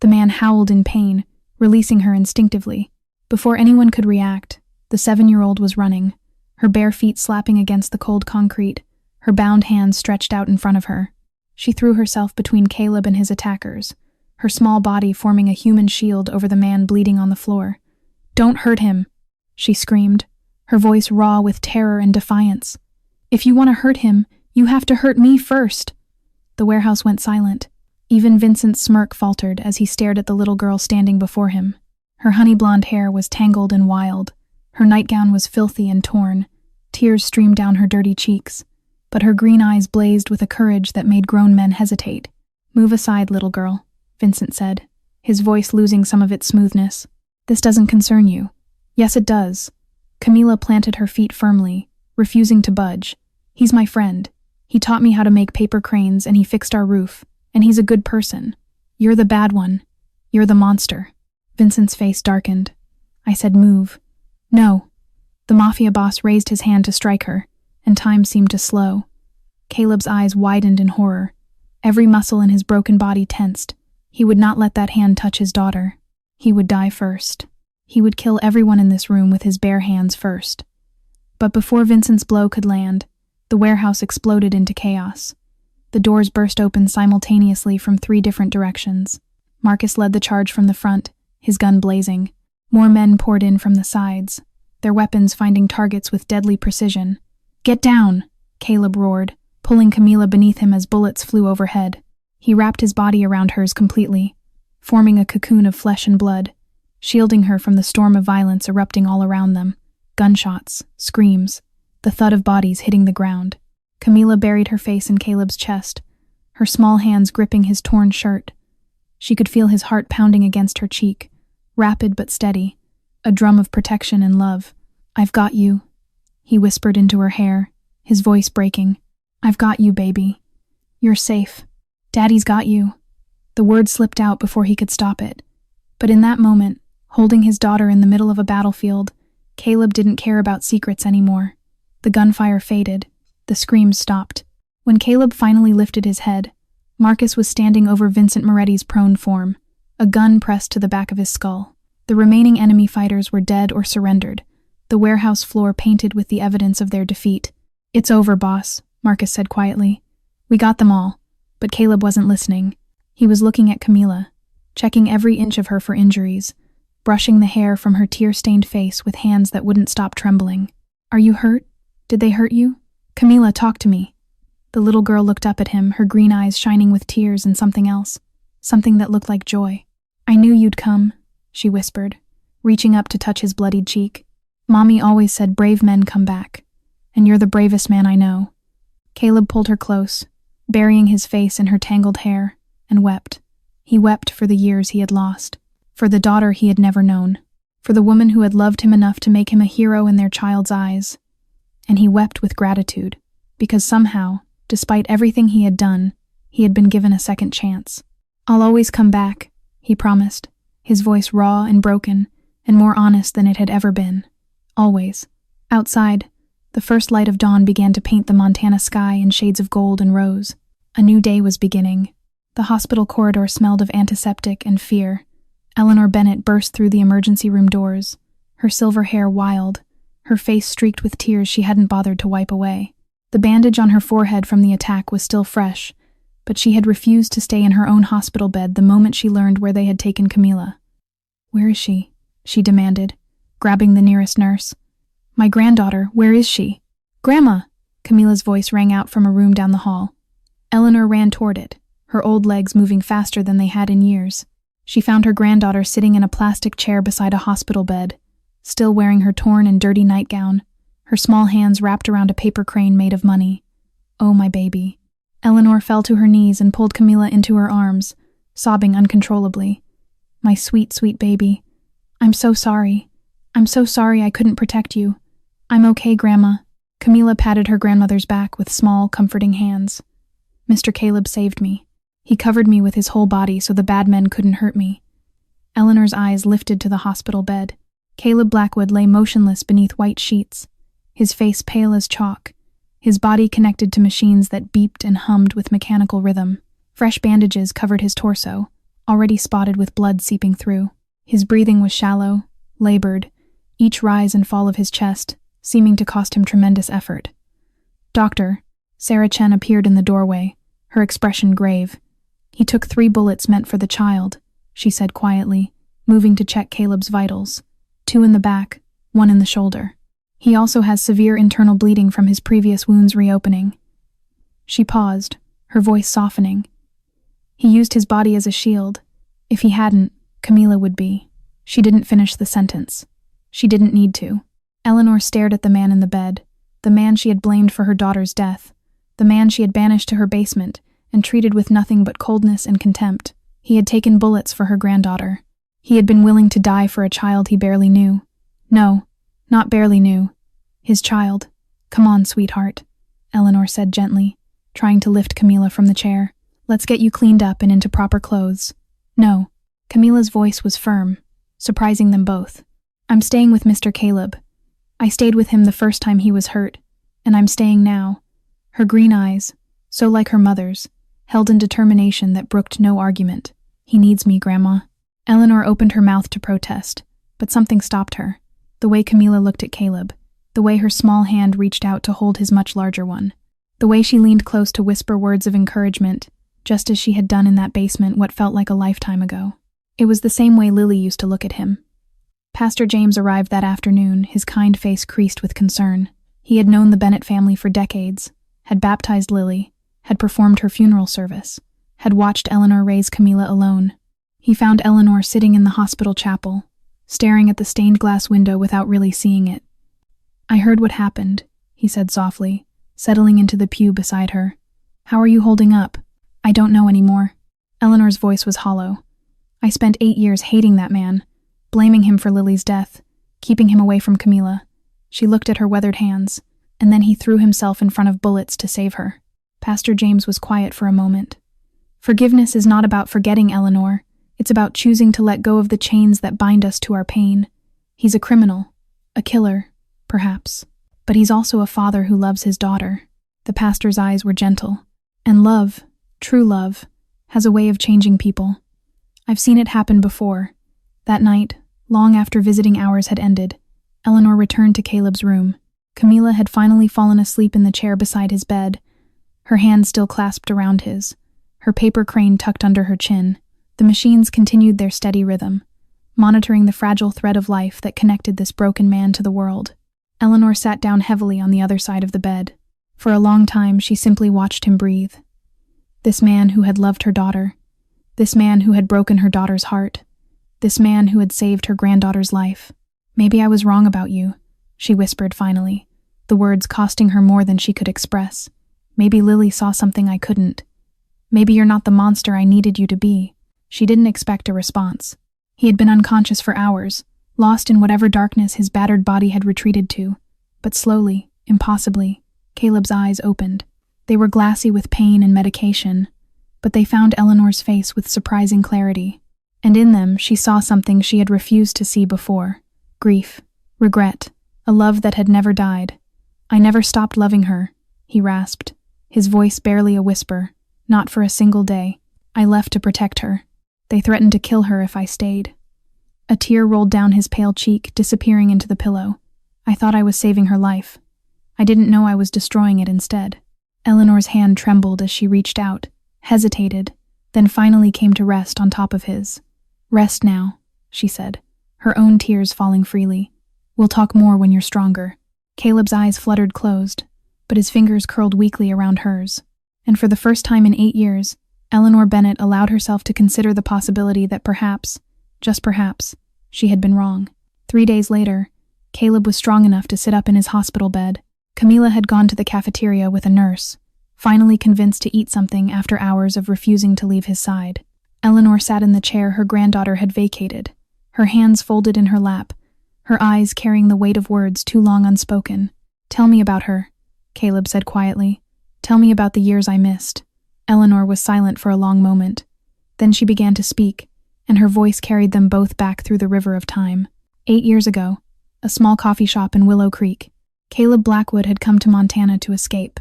The man howled in pain, releasing her instinctively. Before anyone could react, the 7-year-old was running, her bare feet slapping against the cold concrete, her bound hands stretched out in front of her. She threw herself between Caleb and his attackers, her small body forming a human shield over the man bleeding on the floor. "Don't hurt him," she screamed, her voice raw with terror and defiance. "If you want to hurt him, you have to hurt me first." The warehouse went silent. Even Vincent's smirk faltered as he stared at the little girl standing before him. Her honey-blonde hair was tangled and wild. Her nightgown was filthy and torn. Tears streamed down her dirty cheeks. But her green eyes blazed with a courage that made grown men hesitate. "Move aside, little girl," Vincent said, his voice losing some of its smoothness. "This doesn't concern you." "Yes, it does." Camila planted her feet firmly, refusing to budge. "He's my friend. He taught me how to make paper cranes and he fixed our roof, and he's a good person. You're the bad one. You're the monster." Vincent's face darkened. "I said move." "No." The mafia boss raised his hand to strike her, and time seemed to slow. Caleb's eyes widened in horror. Every muscle in his broken body tensed. He would not let that hand touch his daughter. He would die first. He would kill everyone in this room with his bare hands first. But before Vincent's blow could land, the warehouse exploded into chaos. The doors burst open simultaneously from 3 different directions. Marcus led the charge from the front, his gun blazing. More men poured in from the sides, their weapons finding targets with deadly precision. "Get down!" Caleb roared, pulling Camila beneath him as bullets flew overhead. He wrapped his body around hers completely, forming a cocoon of flesh and blood, shielding her from the storm of violence erupting all around them. Gunshots, screams, the thud of bodies hitting the ground. Camila buried her face in Caleb's chest, her small hands gripping his torn shirt. She could feel his heart pounding against her cheek, rapid but steady, a drum of protection and love. "I've got you," he whispered into her hair, his voice breaking. "I've got you, baby. You're safe. Daddy's got you." The word slipped out before he could stop it. But in that moment, holding his daughter in the middle of a battlefield, Caleb didn't care about secrets anymore. The gunfire faded. The screams stopped. When Caleb finally lifted his head, Marcus was standing over Vincent Moretti's prone form, a gun pressed to the back of his skull. The remaining enemy fighters were dead or surrendered, the warehouse floor painted with the evidence of their defeat. "It's over, boss," Marcus said quietly. "We got them all." But Caleb wasn't listening. He was looking at Camila, checking every inch of her for injuries, brushing the hair from her tear-stained face with hands that wouldn't stop trembling. "Are you hurt? Did they hurt you? Camila, talk to me." The little girl looked up at him, her green eyes shining with tears and something else, something that looked like joy. "I knew you'd come," she whispered, reaching up to touch his bloodied cheek. "Mommy always said brave men come back, and you're the bravest man I know." Caleb pulled her close, burying his face in her tangled hair, and wept. He wept for the years he had lost, for the daughter he had never known, for the woman who had loved him enough to make him a hero in their child's eyes. And he wept with gratitude, because somehow, despite everything he had done, he had been given a second chance. "I'll always come back," he promised, his voice raw and broken, and more honest than it had ever been. Always. Outside, the first light of dawn began to paint the Montana sky in shades of gold and rose. A new day was beginning. The hospital corridor smelled of antiseptic and fear. Eleanor Bennett burst through the emergency room doors, her silver hair wild, her face streaked with tears she hadn't bothered to wipe away. The bandage on her forehead from the attack was still fresh, but she had refused to stay in her own hospital bed the moment she learned where they had taken Camila. "Where is she?" she demanded, grabbing the nearest nurse. "My granddaughter, where is she?" "Grandma!" Camila's voice rang out from a room down the hall. Eleanor ran toward it, her old legs moving faster than they had in years. She found her granddaughter sitting in a plastic chair beside a hospital bed, still wearing her torn and dirty nightgown, her small hands wrapped around a paper crane made of money. "Oh, my baby." Eleanor fell to her knees and pulled Camila into her arms, sobbing uncontrollably. "My sweet, sweet baby. I'm so sorry. I'm so sorry I couldn't protect you. I'm okay, Grandma." Camila patted her grandmother's back with small, comforting hands. "Mr. Caleb saved me. He covered me with his whole body so the bad men couldn't hurt me." Eleanor's eyes lifted to the hospital bed. Caleb Blackwood lay motionless beneath white sheets, his face pale as chalk, his body connected to machines that beeped and hummed with mechanical rhythm. Fresh bandages covered his torso, already spotted with blood seeping through. His breathing was shallow, labored, each rise and fall of his chest seeming to cost him tremendous effort. "Doctor," Sarah Chen appeared in the doorway, her expression grave. "He took 3 bullets meant for the child," she said quietly, moving to check Caleb's vitals. 2 in the back, 1 in the shoulder. "He also has severe internal bleeding from his previous wounds reopening." She paused, her voice softening. "He used his body as a shield. If he hadn't, Camila would be." She didn't finish the sentence. She didn't need to. Eleanor stared at the man in the bed, the man she had blamed for her daughter's death, the man she had banished to her basement and treated with nothing but coldness and contempt. He had taken bullets for her granddaughter. He had been willing to die for a child he barely knew. No, not barely knew. His child. "Come on, sweetheart," Eleanor said gently, trying to lift Camila from the chair. "Let's get you cleaned up and into proper clothes." "No." Camila's voice was firm, surprising them both. "I'm staying with Mr. Caleb. I stayed with him the first time he was hurt, and I'm staying now." Her green eyes, so like her mother's, held in determination that brooked no argument. "He needs me, Grandma." Eleanor opened her mouth to protest, but something stopped her. The way Camila looked at Caleb, the way her small hand reached out to hold his much larger one, the way she leaned close to whisper words of encouragement, just as she had done in that basement what felt like a lifetime ago. It was the same way Lily used to look at him. Pastor James arrived that afternoon, his kind face creased with concern. He had known the Bennett family for decades, had baptized Lily, had performed her funeral service, had watched Eleanor raise Camila alone. He found Eleanor sitting in the hospital chapel, staring at the stained glass window without really seeing it. "I heard what happened," he said softly, settling into the pew beside her. "How are you holding up?" "I don't know anymore." Eleanor's voice was hollow. "I spent 8 years hating that man, blaming him for Lily's death, keeping him away from Camila." She looked at her weathered hands, and then he threw himself in front of bullets to save her. Pastor James was quiet for a moment. "Forgiveness is not about forgetting, Eleanor. It's about choosing to let go of the chains that bind us to our pain. He's a criminal, a killer, perhaps, but he's also a father who loves his daughter." The pastor's eyes were gentle. "And love, true love, has a way of changing people. I've seen it happen before." That night, long after visiting hours had ended, Eleanor returned to Caleb's room. Camila had finally fallen asleep in the chair beside his bed, her hand still clasped around his, her paper crane tucked under her chin. The machines continued their steady rhythm, monitoring the fragile thread of life that connected this broken man to the world. Eleanor sat down heavily on the other side of the bed. For a long time, she simply watched him breathe. This man who had loved her daughter, this man who had broken her daughter's heart, this man who had saved her granddaughter's life. "Maybe I was wrong about you," she whispered finally, the words costing her more than she could express. "Maybe Lily saw something I couldn't. Maybe you're not the monster I needed you to be." She didn't expect a response. He had been unconscious for hours, lost in whatever darkness his battered body had retreated to. But slowly, impossibly, Caleb's eyes opened. They were glassy with pain and medication, but they found Eleanor's face with surprising clarity. And in them, she saw something she had refused to see before. Grief, regret, a love that had never died. "I never stopped loving her," he rasped, his voice barely a whisper. "Not for a single day. I left to protect her. They threatened to kill her if I stayed." A tear rolled down his pale cheek, disappearing into the pillow. "I thought I was saving her life. I didn't know I was destroying it instead." Eleanor's hand trembled as she reached out, hesitated, then finally came to rest on top of his. "Rest now," she said, her own tears falling freely. "We'll talk more when you're stronger." Caleb's eyes fluttered closed, but his fingers curled weakly around hers. And for the first time in 8 years, Eleanor Bennett allowed herself to consider the possibility that perhaps, just perhaps, she had been wrong. 3 days later, Caleb was strong enough to sit up in his hospital bed. Camila had gone to the cafeteria with a nurse, finally convinced to eat something after hours of refusing to leave his side. Eleanor sat in the chair her granddaughter had vacated, her hands folded in her lap, her eyes carrying the weight of words too long unspoken. "Tell me about her," Caleb said quietly. "Tell me about the years I missed." Eleanor was silent for a long moment. Then she began to speak, and her voice carried them both back through the river of time. 8 years ago, a small coffee shop in Willow Creek, Caleb Blackwood had come to Montana to escape.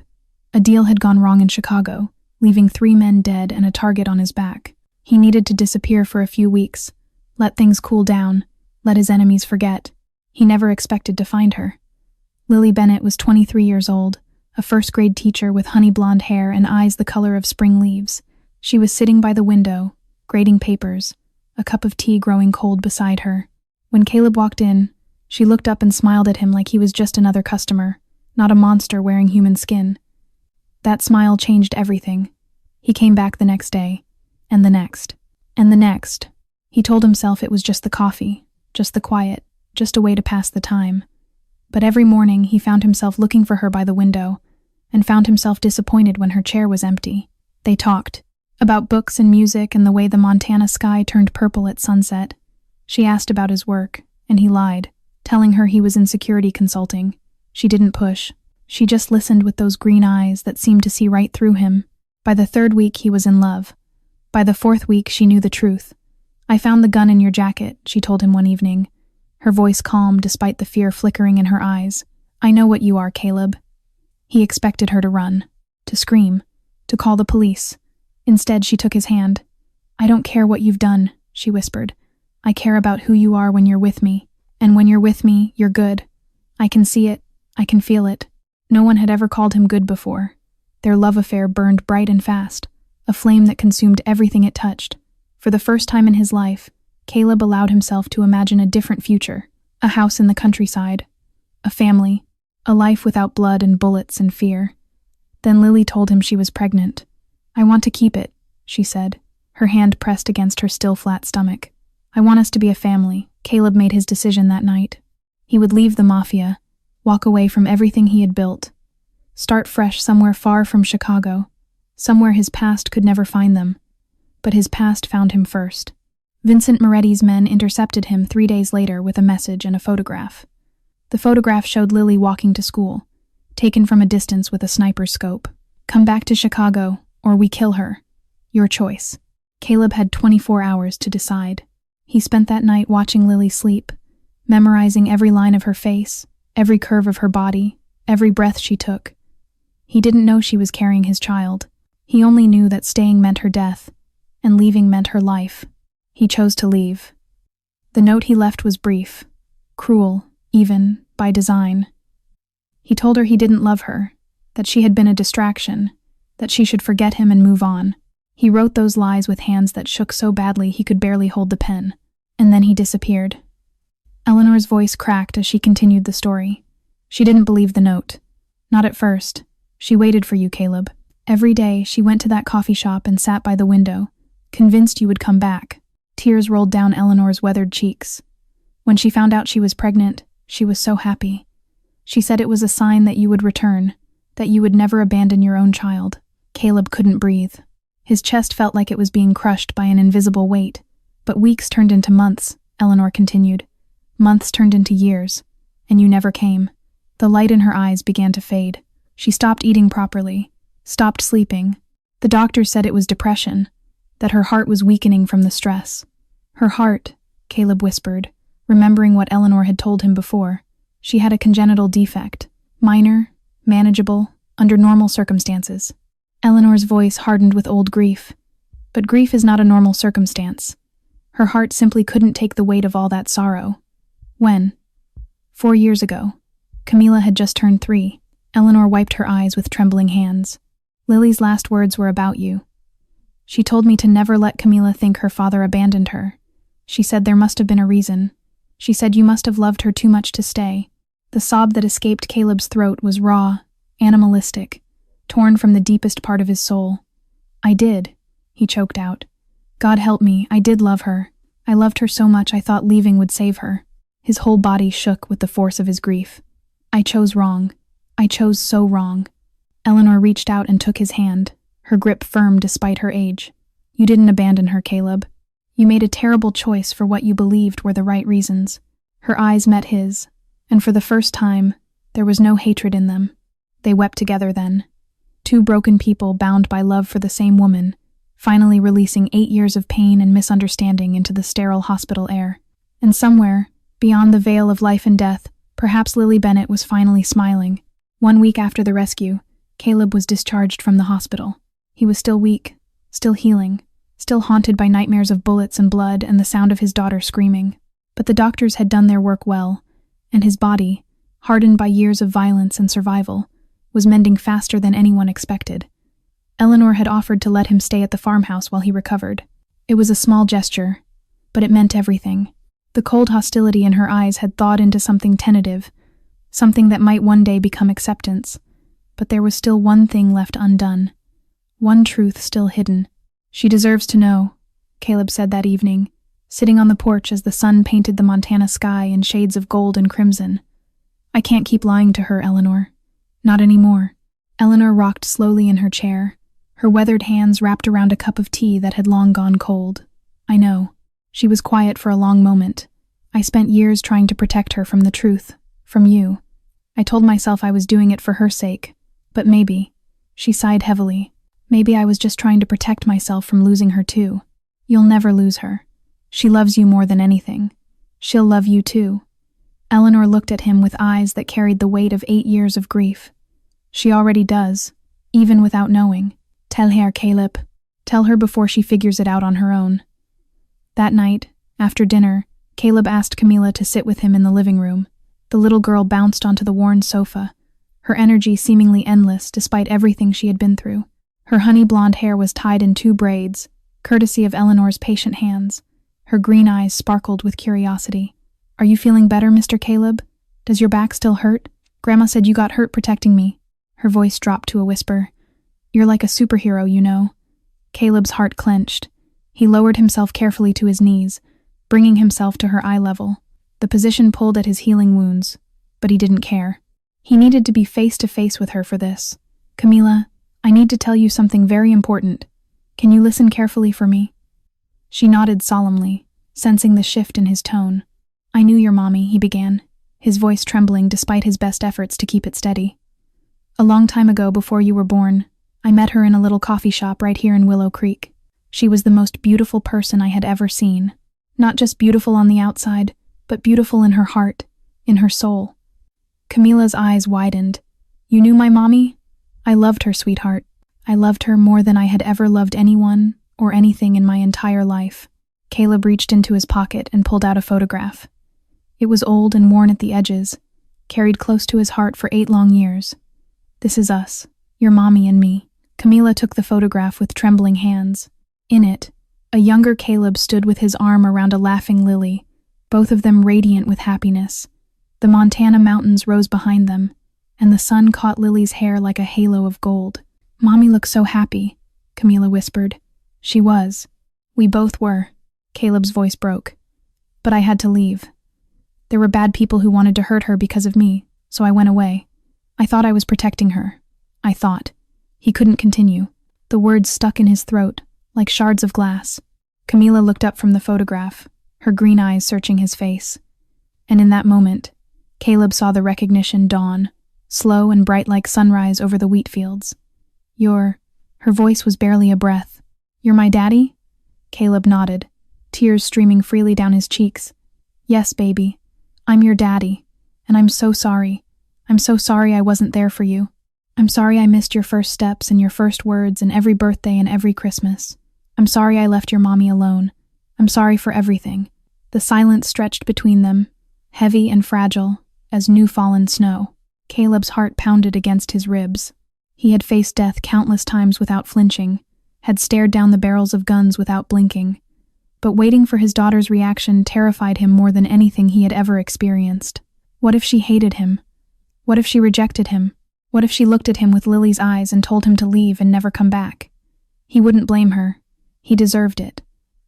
A deal had gone wrong in Chicago, leaving 3 men dead and a target on his back. He needed to disappear for a few weeks, let things cool down, let his enemies forget. He never expected to find her. Lily Bennett was 23 years old, a first-grade teacher with honey blonde hair and eyes the color of spring leaves. She was sitting by the window, grading papers, a cup of tea growing cold beside her. When Caleb walked in, she looked up and smiled at him like he was just another customer, not a monster wearing human skin. That smile changed everything. He came back the next day, and the next, and the next. He told himself it was just the coffee, just the quiet, just a way to pass the time. But every morning he found himself looking for her by the window, and found himself disappointed when her chair was empty. They talked about books and music and the way the Montana sky turned purple at sunset. She asked about his work, and he lied, telling her he was in security consulting. She didn't push. She just listened with those green eyes that seemed to see right through him. By the 3rd week, he was in love. By the 4th week, she knew the truth. "I found the gun in your jacket," she told him one evening, her voice calm despite the fear flickering in her eyes. "I know what you are, Caleb." He expected her to run, to scream, to call the police. Instead, she took his hand. "I don't care what you've done," she whispered. "I care about who you are when you're with me. And when you're with me, you're good. I can see it. I can feel it." No one had ever called him good before. Their love affair burned bright and fast, a flame that consumed everything it touched. For the first time in his life, Caleb allowed himself to imagine a different future, a house in the countryside, a family, a life without blood and bullets and fear. Then Lily told him she was pregnant. "I want to keep it," she said, her hand pressed against her still flat stomach. "I want us to be a family." Caleb made his decision that night. He would leave the Mafia, walk away from everything he had built, start fresh somewhere far from Chicago, somewhere his past could never find them. But his past found him first. Vincent Moretti's men intercepted him 3 days later with a message and a photograph. The photograph showed Lily walking to school, taken from a distance with a sniper's scope. "Come back to Chicago, or we kill her. Your choice." Caleb had 24 hours to decide. He spent that night watching Lily sleep, memorizing every line of her face, every curve of her body, every breath she took. He didn't know she was carrying his child. He only knew that staying meant her death, and leaving meant her life. He chose to leave. The note he left was brief, cruel, even, by design. He told her he didn't love her, that she had been a distraction, that she should forget him and move on. He wrote those lies with hands that shook so badly he could barely hold the pen. And then he disappeared. Eleanor's voice cracked as she continued the story. She didn't believe the note. Not at first. She waited for you, Caleb. Every day, she went to that coffee shop and sat by the window, convinced you would come back. Tears rolled down Eleanor's weathered cheeks. When she found out she was pregnant, she was so happy. She said it was a sign that you would return, that you would never abandon your own child. Caleb couldn't breathe. His chest felt like it was being crushed by an invisible weight. But weeks turned into months, Eleanor continued. Months turned into years, and you never came. The light in her eyes began to fade. She stopped eating properly, stopped sleeping. The doctors said it was depression, that her heart was weakening from the stress. Her heart, Caleb whispered, remembering what Eleanor had told him before. She had a congenital defect, minor, manageable, under normal circumstances. Eleanor's voice hardened with old grief. But grief is not a normal circumstance. Her heart simply couldn't take the weight of all that sorrow. When? 4 years ago. Camila had just turned 3. Eleanor wiped her eyes with trembling hands. Lily's last words were about you. She told me to never let Camila think her father abandoned her. She said there must have been a reason. She said you must have loved her too much to stay. The sob that escaped Caleb's throat was raw, animalistic, torn from the deepest part of his soul. I did, he choked out. God help me, I did love her. I loved her so much I thought leaving would save her. His whole body shook with the force of his grief. I chose wrong. I chose so wrong. Eleanor reached out and took his hand, her grip firm despite her age. You didn't abandon her, Caleb. You made a terrible choice for what you believed were the right reasons. Her eyes met his, and for the first time, there was no hatred in them. They wept together then. Two broken people bound by love for the same woman, finally releasing 8 years of pain and misunderstanding into the sterile hospital air. And somewhere, beyond the veil of life and death, perhaps Lily Bennett was finally smiling. 1 week after the rescue, Caleb was discharged from the hospital. He was still weak, still healing, still haunted by nightmares of bullets and blood and the sound of his daughter screaming. But the doctors had done their work well, and his body, hardened by years of violence and survival, was mending faster than anyone expected. Eleanor had offered to let him stay at the farmhouse while he recovered. It was a small gesture, but it meant everything. The cold hostility in her eyes had thawed into something tentative, something that might one day become acceptance. But there was still one thing left undone, one truth still hidden. She deserves to know, Caleb said that evening, sitting on the porch as the sun painted the Montana sky in shades of gold and crimson. I can't keep lying to her, Eleanor. Not anymore. Eleanor rocked slowly in her chair, her weathered hands wrapped around a cup of tea that had long gone cold. I know. She was quiet for a long moment. I spent years trying to protect her from the truth, from you. I told myself I was doing it for her sake, but maybe, she sighed heavily, maybe I was just trying to protect myself from losing her too. You'll never lose her. She loves you more than anything. She'll love you too. Eleanor looked at him with eyes that carried the weight of 8 years of grief. She already does, even without knowing. Tell her, Caleb. Tell her before she figures it out on her own. That night, after dinner, Caleb asked Camila to sit with him in the living room. The little girl bounced onto the worn sofa, her energy seemingly endless despite everything she had been through. Her honey blonde hair was tied in 2 braids, courtesy of Eleanor's patient hands. Her green eyes sparkled with curiosity. Are you feeling better, Mr. Caleb? Does your back still hurt? Grandma said you got hurt protecting me. Her voice dropped to a whisper. You're like a superhero, you know. Caleb's heart clenched. He lowered himself carefully to his knees, bringing himself to her eye level. The position pulled at his healing wounds, but he didn't care. He needed to be face to face with her for this. Camila, I need to tell you something very important. Can you listen carefully for me? She nodded solemnly, sensing the shift in his tone. I knew your mommy, he began, his voice trembling despite his best efforts to keep it steady. A long time ago, before you were born, I met her in a little coffee shop right here in Willow Creek. She was the most beautiful person I had ever seen. Not just beautiful on the outside, but beautiful in her heart, in her soul. Camila's eyes widened. You knew my mommy? I loved her, sweetheart. I loved her more than I had ever loved anyone or anything in my entire life. Caleb reached into his pocket and pulled out a photograph. It was old and worn at the edges, carried close to his heart for 8 long years. This is us, your mommy and me. Camila took the photograph with trembling hands. In it, a younger Caleb stood with his arm around a laughing Lily, both of them radiant with happiness. The Montana mountains rose behind them, and the sun caught Lily's hair like a halo of gold. Mommy looks so happy, Camila whispered. She was. We both were. Caleb's voice broke. But I had to leave. There were bad people who wanted to hurt her because of me, so I went away. I thought I was protecting her. I thought. He couldn't continue. The words stuck in his throat, like shards of glass. Camila looked up from the photograph, her green eyes searching his face. And in that moment, Caleb saw the recognition dawn, slow and bright like sunrise over the wheat fields. Her voice was barely a breath. You're my daddy? Caleb nodded, tears streaming freely down his cheeks. Yes, baby. I'm your daddy, and I'm so sorry. I'm so sorry I wasn't there for you. I'm sorry I missed your first steps and your first words and every birthday and every Christmas. I'm sorry I left your mommy alone. I'm sorry for everything. The silence stretched between them, heavy and fragile as new fallen snow. Caleb's heart pounded against his ribs. He had faced death countless times without flinching, had stared down the barrels of guns without blinking. But waiting for his daughter's reaction terrified him more than anything he had ever experienced. What if she hated him? What if she rejected him? What if she looked at him with Lily's eyes and told him to leave and never come back? He wouldn't blame her. He deserved it.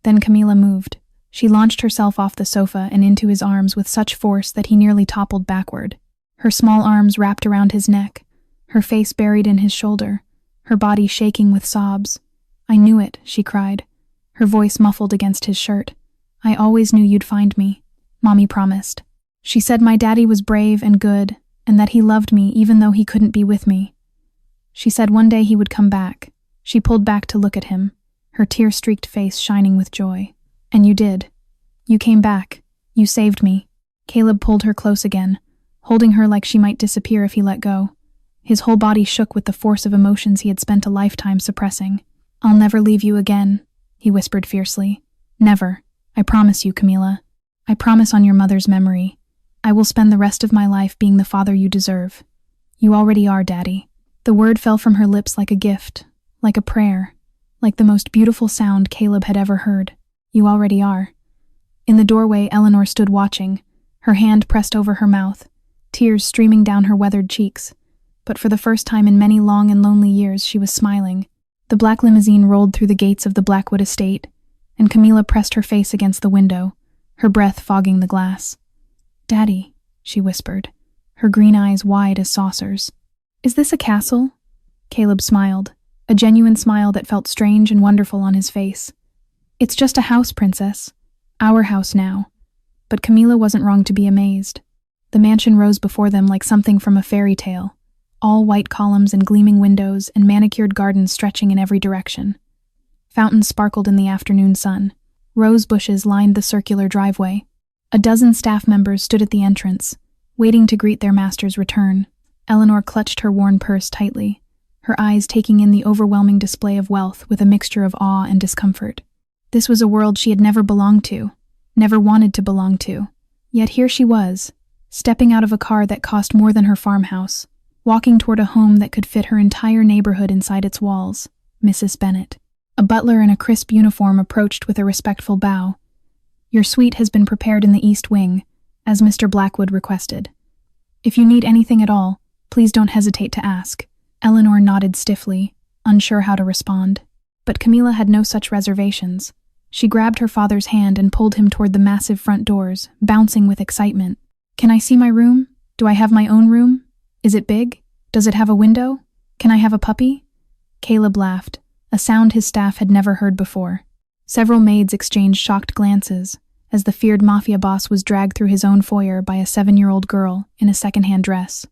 Then Camila moved. She launched herself off the sofa and into his arms with such force that he nearly toppled backward. Her small arms wrapped around his neck, her face buried in his shoulder, her body shaking with sobs. "I knew it," she cried, her voice muffled against his shirt. "I always knew you'd find me," Mommy promised. She said my daddy was brave and good, and that he loved me even though he couldn't be with me. She said one day he would come back. She pulled back to look at him, her tear-streaked face shining with joy. "And you did. You came back. You saved me." Caleb pulled her close again, holding her like she might disappear if he let go. His whole body shook with the force of emotions he had spent a lifetime suppressing. "I'll never leave you again," he whispered fiercely. "Never. I promise you, Camila. I promise on your mother's memory. I will spend the rest of my life being the father you deserve. You already are, Daddy." The word fell from her lips like a gift, like a prayer, like the most beautiful sound Caleb had ever heard. "You already are." In the doorway, Eleanor stood watching, her hand pressed over her mouth, tears streaming down her weathered cheeks. But for the first time in many long and lonely years, she was smiling. The black limousine rolled through the gates of the Blackwood estate, and Camila pressed her face against the window, her breath fogging the glass. "Daddy," she whispered, her green eyes wide as saucers. "Is this a castle?" Caleb smiled, a genuine smile that felt strange and wonderful on his face. "It's just a house, Princess. Our house now." But Camila wasn't wrong to be amazed. The mansion rose before them like something from a fairy tale, all white columns and gleaming windows and manicured gardens stretching in every direction. Fountains sparkled in the afternoon sun. Rose bushes lined the circular driveway. A dozen staff members stood at the entrance, waiting to greet their master's return. Eleanor clutched her worn purse tightly, her eyes taking in the overwhelming display of wealth with a mixture of awe and discomfort. This was a world she had never belonged to, never wanted to belong to. Yet here she was, stepping out of a car that cost more than her farmhouse, walking toward a home that could fit her entire neighborhood inside its walls. Mrs. Bennet. A butler in a crisp uniform approached with a respectful bow. "Your suite has been prepared in the East Wing, as Mr. Blackwood requested. If you need anything at all, please don't hesitate to ask." Eleanor nodded stiffly, unsure how to respond. But Camila had no such reservations. She grabbed her father's hand and pulled him toward the massive front doors, bouncing with excitement. "Can I see my room? Do I have my own room? Is it big? Does it have a window? Can I have a puppy?" Caleb laughed, a sound his staff had never heard before. Several maids exchanged shocked glances as the feared mafia boss was dragged through his own foyer by a 7-year-old girl in a second-hand dress.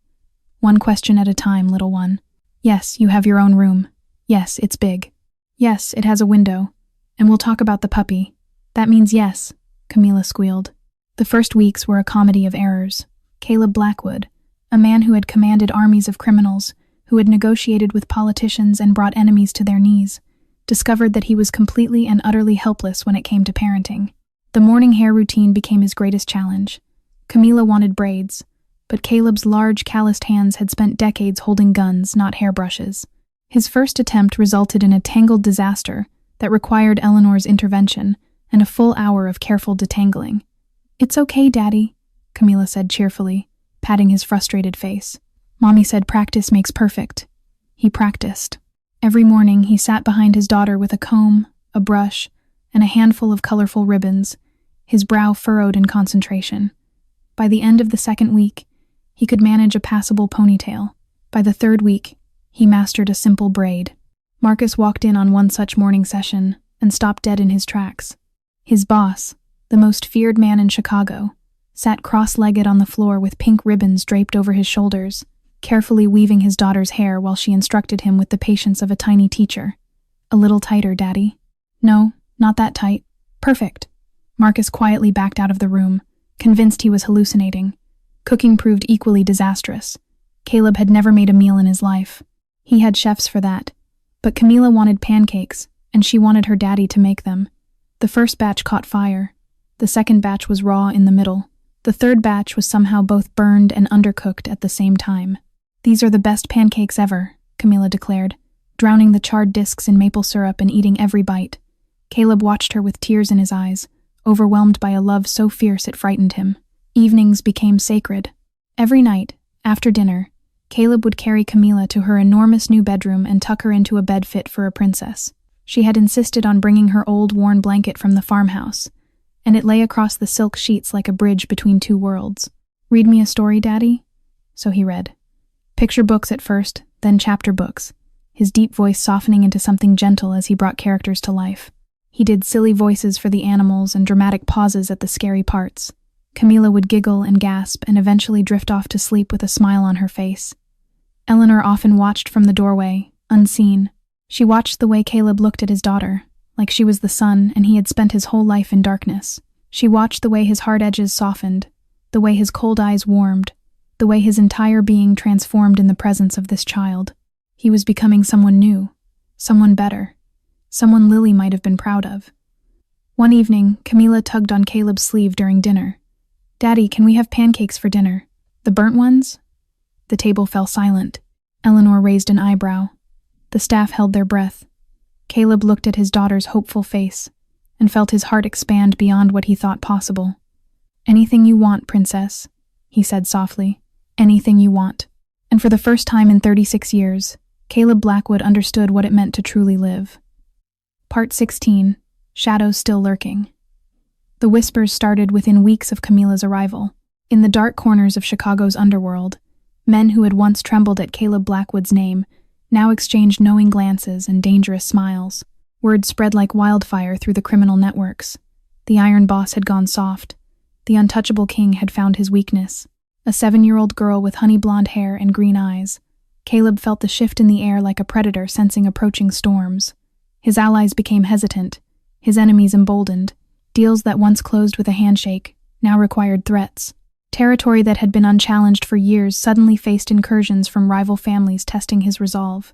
"One question at a time, little one. Yes, you have your own room. Yes, it's big. Yes, it has a window. And we'll talk about the puppy. That means yes," Camila squealed. The first weeks were a comedy of errors. Caleb Blackwood, a man who had commanded armies of criminals, who had negotiated with politicians and brought enemies to their knees, discovered that he was completely and utterly helpless when it came to parenting. The morning hair routine became his greatest challenge. Camila wanted braids, but Caleb's large, calloused hands had spent decades holding guns, not hairbrushes. His first attempt resulted in a tangled disaster that required Eleanor's intervention and a full hour of careful detangling. "It's okay, Daddy," Camila said cheerfully, patting his frustrated face. "Mommy said practice makes perfect." He practiced. Every morning he sat behind his daughter with a comb, a brush, and a handful of colorful ribbons, his brow furrowed in concentration. By the end of the second week, he could manage a passable ponytail. By the third week, he mastered a simple braid. Marcus walked in on one such morning session and stopped dead in his tracks. His boss, the most feared man in Chicago, sat cross-legged on the floor with pink ribbons draped over his shoulders, carefully weaving his daughter's hair while she instructed him with the patience of a tiny teacher. "A little tighter, Daddy." "No, not that tight. Perfect." Marcus quietly backed out of the room, convinced he was hallucinating. Cooking proved equally disastrous. Caleb had never made a meal in his life. He had chefs for that. But Camila wanted pancakes, and she wanted her daddy to make them. The first batch caught fire. The second batch was raw in the middle. The third batch was somehow both burned and undercooked at the same time. "These are the best pancakes ever," Camila declared, drowning the charred discs in maple syrup and eating every bite. Caleb watched her with tears in his eyes, overwhelmed by a love so fierce it frightened him. Evenings became sacred. Every night, after dinner, Caleb would carry Camila to her enormous new bedroom and tuck her into a bed fit for a princess. She had insisted on bringing her old worn blanket from the farmhouse, and it lay across the silk sheets like a bridge between two worlds. "Read me a story, Daddy?" So he read. Picture books at first, then chapter books, his deep voice softening into something gentle as he brought characters to life. He did silly voices for the animals and dramatic pauses at the scary parts. Camila would giggle and gasp and eventually drift off to sleep with a smile on her face. Eleanor often watched from the doorway, unseen. She watched the way Caleb looked at his daughter, like she was the sun and he had spent his whole life in darkness. She watched the way his hard edges softened, the way his cold eyes warmed, the way his entire being transformed in the presence of this child. He was becoming someone new, someone better, someone Lily might have been proud of. One evening, Camila tugged on Caleb's sleeve during dinner. "Daddy, can we have pancakes for dinner? The burnt ones?" The table fell silent. Eleanor raised an eyebrow. The staff held their breath. Caleb looked at his daughter's hopeful face and felt his heart expand beyond what he thought possible. "Anything you want, princess," he said softly. "Anything you want." And for the first time in 36 years, Caleb Blackwood understood what it meant to truly live. Part 16. Shadows Still Lurking. The whispers started within weeks of Camila's arrival. In the dark corners of Chicago's underworld, men who had once trembled at Caleb Blackwood's name now exchanged knowing glances and dangerous smiles. Word spread like wildfire through the criminal networks. The Iron Boss had gone soft. The untouchable king had found his weakness. A 7-year-old girl with honey blonde hair and green eyes. Caleb felt the shift in the air like a predator sensing approaching storms. His allies became hesitant, his enemies emboldened. Deals that once closed with a handshake now required threats. Territory that had been unchallenged for years suddenly faced incursions from rival families testing his resolve.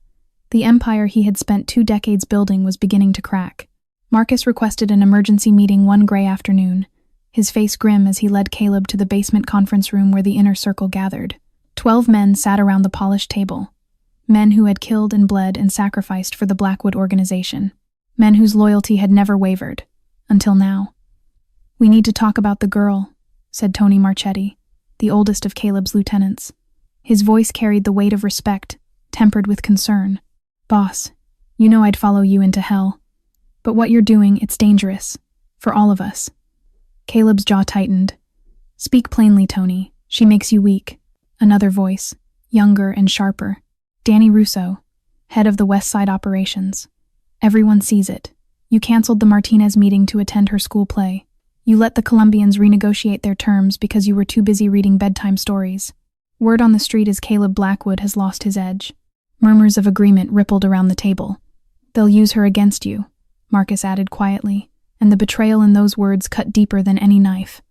The empire he had spent 2 decades building was beginning to crack. Marcus requested an emergency meeting one gray afternoon, his face grim as he led Caleb to the basement conference room where the inner circle gathered. 12 men sat around the polished table. Men who had killed and bled and sacrificed for the Blackwood organization. Men whose loyalty had never wavered. Until now. "We need to talk about the girl," said Tony Marchetti, the oldest of Caleb's lieutenants. His voice carried the weight of respect, tempered with concern. "Boss, you know I'd follow you into hell. But what you're doing, it's dangerous. For all of us." Caleb's jaw tightened. "Speak plainly, Tony. She makes you weak." Another voice, younger and sharper. "Danny Russo, head of the West Side operations. Everyone sees it. You canceled the Martinez meeting to attend her school play. You let the Colombians renegotiate their terms because you were too busy reading bedtime stories. Word on the street is Caleb Blackwood has lost his edge." Murmurs of agreement rippled around the table. "They'll use her against you," Marcus added quietly, and the betrayal in those words cut deeper than any knife.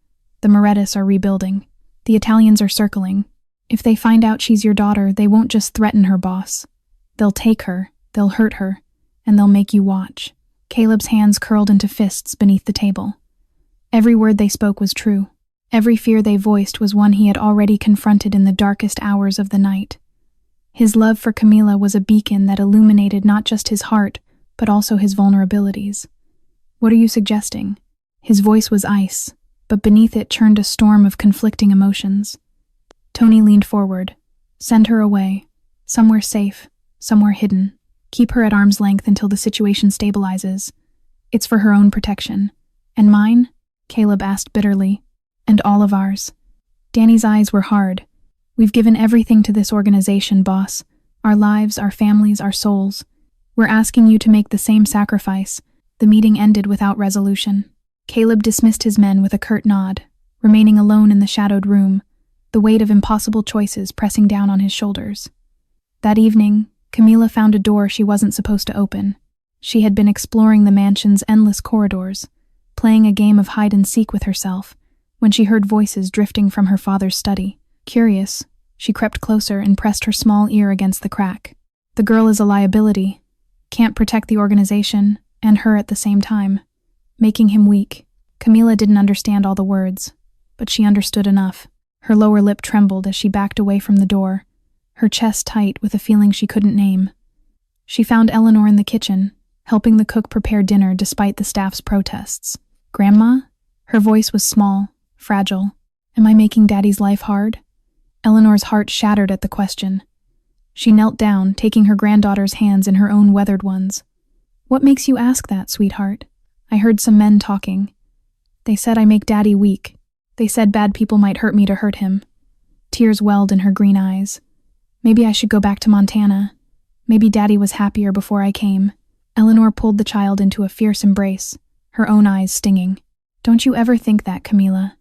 "The Morettas are rebuilding. The Italians are circling. If they find out she's your daughter, they won't just threaten her, boss. They'll take her, they'll hurt her, and they'll make you watch." Caleb's hands curled into fists beneath the table. Every word they spoke was true. Every fear they voiced was one he had already confronted in the darkest hours of the night. His love for Camila was a beacon that illuminated not just his heart, but also his vulnerabilities. "What are you suggesting?" His voice was ice, but beneath it churned a storm of conflicting emotions. Tony leaned forward. "Send her away. Somewhere safe, somewhere hidden. Keep her at arm's length until the situation stabilizes. It's for her own protection. And mine?" Caleb asked bitterly. "And all of ours." Danny's eyes were hard. "We've given everything to this organization, boss. Our lives, our families, our souls. We're asking you to make the same sacrifice." The meeting ended without resolution. Caleb dismissed his men with a curt nod, remaining alone in the shadowed room, the weight of impossible choices pressing down on his shoulders. That evening, Camila found a door she wasn't supposed to open. She had been exploring the mansion's endless corridors, playing a game of hide-and-seek with herself, when she heard voices drifting from her father's study. Curious, she crept closer and pressed her small ear against the crack. "The girl is a liability. Can't protect the organization, and her at the same time. Making him weak." Camila didn't understand all the words, but she understood enough. Her lower lip trembled as she backed away from the door, her chest tight with a feeling she couldn't name. She found Eleanor in the kitchen, helping the cook prepare dinner despite the staff's protests. "Grandma?" Her voice was small, fragile. "Am I making Daddy's life hard?" Eleanor's heart shattered at the question. She knelt down, taking her granddaughter's hands in her own weathered ones. "What makes you ask that, sweetheart? I heard some men talking. They said I make Daddy weak. They said bad people might hurt me to hurt him." Tears welled in her green eyes. "Maybe I should go back to Montana. Maybe Daddy was happier before I came." Eleanor pulled the child into a fierce embrace, her own eyes stinging. "Don't you ever think that, Camila.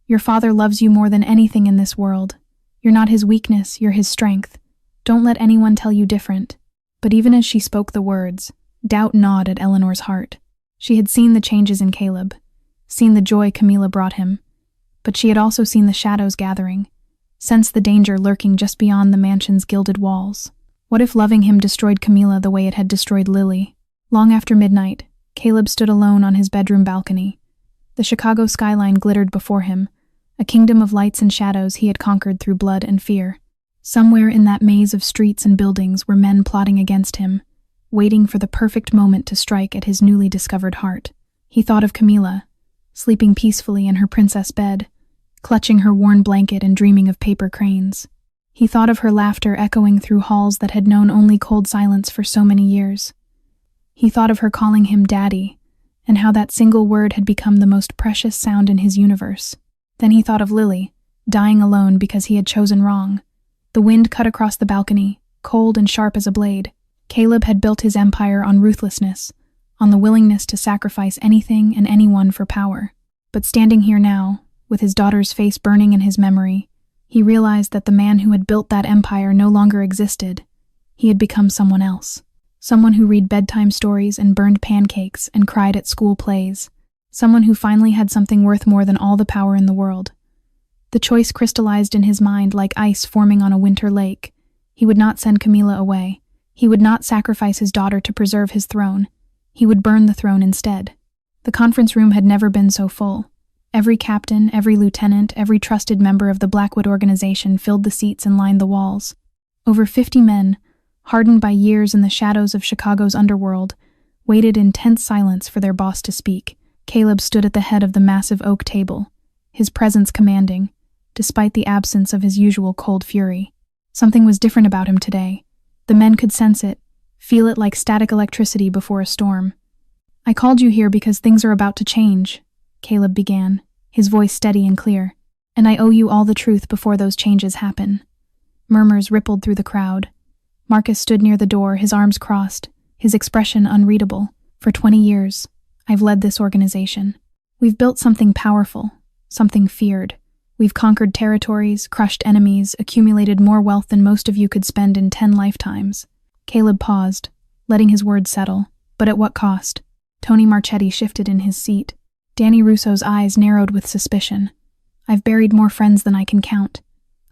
Your father loves you more than anything in this world. You're not his weakness, you're his strength. Don't let anyone tell you different." But even as she spoke the words, doubt gnawed at Eleanor's heart. She had seen the changes in Caleb, seen the joy Camila brought him, but she had also seen the shadows gathering, sensed the danger lurking just beyond the mansion's gilded walls. What if loving him destroyed Camila the way it had destroyed Lily? Long after midnight, Caleb stood alone on his bedroom balcony. The Chicago skyline glittered before him, a kingdom of lights and shadows he had conquered through blood and fear. Somewhere in that maze of streets and buildings were men plotting against him, waiting for the perfect moment to strike at his newly discovered heart. He thought of Camila, sleeping peacefully in her princess bed, clutching her worn blanket and dreaming of paper cranes. He thought of her laughter echoing through halls that had known only cold silence for so many years. He thought of her calling him Daddy, and how that single word had become the most precious sound in his universe. Then he thought of Lily, dying alone because he had chosen wrong. The wind cut across the balcony, cold and sharp as a blade. Caleb had built his empire on ruthlessness, on the willingness to sacrifice anything and anyone for power. But standing here now, with his daughter's face burning in his memory, he realized that the man who had built that empire no longer existed. He had become someone else. Someone who read bedtime stories and burned pancakes and cried at school plays. Someone who finally had something worth more than all the power in the world. The choice crystallized in his mind like ice forming on a winter lake. He would not send Camila away. He would not sacrifice his daughter to preserve his throne. He would burn the throne instead. The conference room had never been so full. Every captain, every lieutenant, every trusted member of the Blackwood organization filled the seats and lined the walls. Over 50 men, hardened by years in the shadows of Chicago's underworld, waited in tense silence for their boss to speak. Caleb stood at the head of the massive oak table, his presence commanding, despite the absence of his usual cold fury. Something was different about him today. The men could sense it, feel it like static electricity before a storm. "I called you here because things are about to change," Caleb began, his voice steady and clear, "and I owe you all the truth before those changes happen." Murmurs rippled through the crowd. Marcus stood near the door, his arms crossed, his expression unreadable. "For 20 years, I've led this organization. We've built something powerful, something feared. We've conquered territories, crushed enemies, accumulated more wealth than most of you could spend in 10 lifetimes. Caleb paused, letting his words settle. But at what cost? Tony Marchetti shifted in his seat. Danny Russo's eyes narrowed with suspicion. "I've buried more friends than I can count.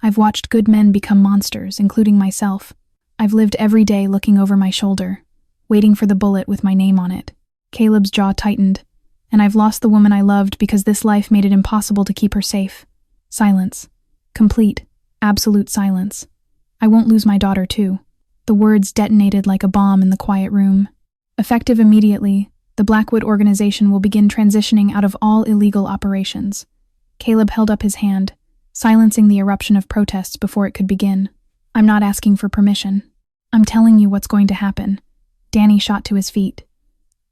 I've watched good men become monsters, including myself. I've lived every day looking over my shoulder, waiting for the bullet with my name on it." Caleb's jaw tightened. "And I've lost the woman I loved because this life made it impossible to keep her safe." Silence. Complete, absolute silence. "I won't lose my daughter, too." The words detonated like a bomb in the quiet room. Effective immediately, the Blackwood organization will begin transitioning out of all illegal operations. Caleb held up his hand, silencing the eruption of protests before it could begin. "I'm not asking for permission. I'm telling you what's going to happen." Danny shot to his feet.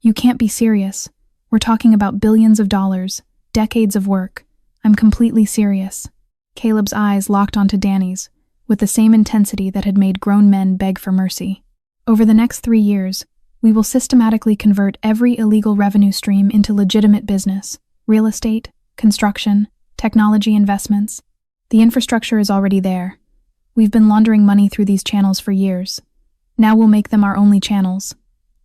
"You can't be serious. We're talking about billions of dollars, decades of work. I'm completely serious." Caleb's eyes locked onto Danny's, with the same intensity that had made grown men beg for mercy. "Over the next 3 years, we will systematically convert every illegal revenue stream into legitimate business: real estate, construction, technology investments. The infrastructure is already there. We've been laundering money through these channels for years. Now we'll make them our only channels."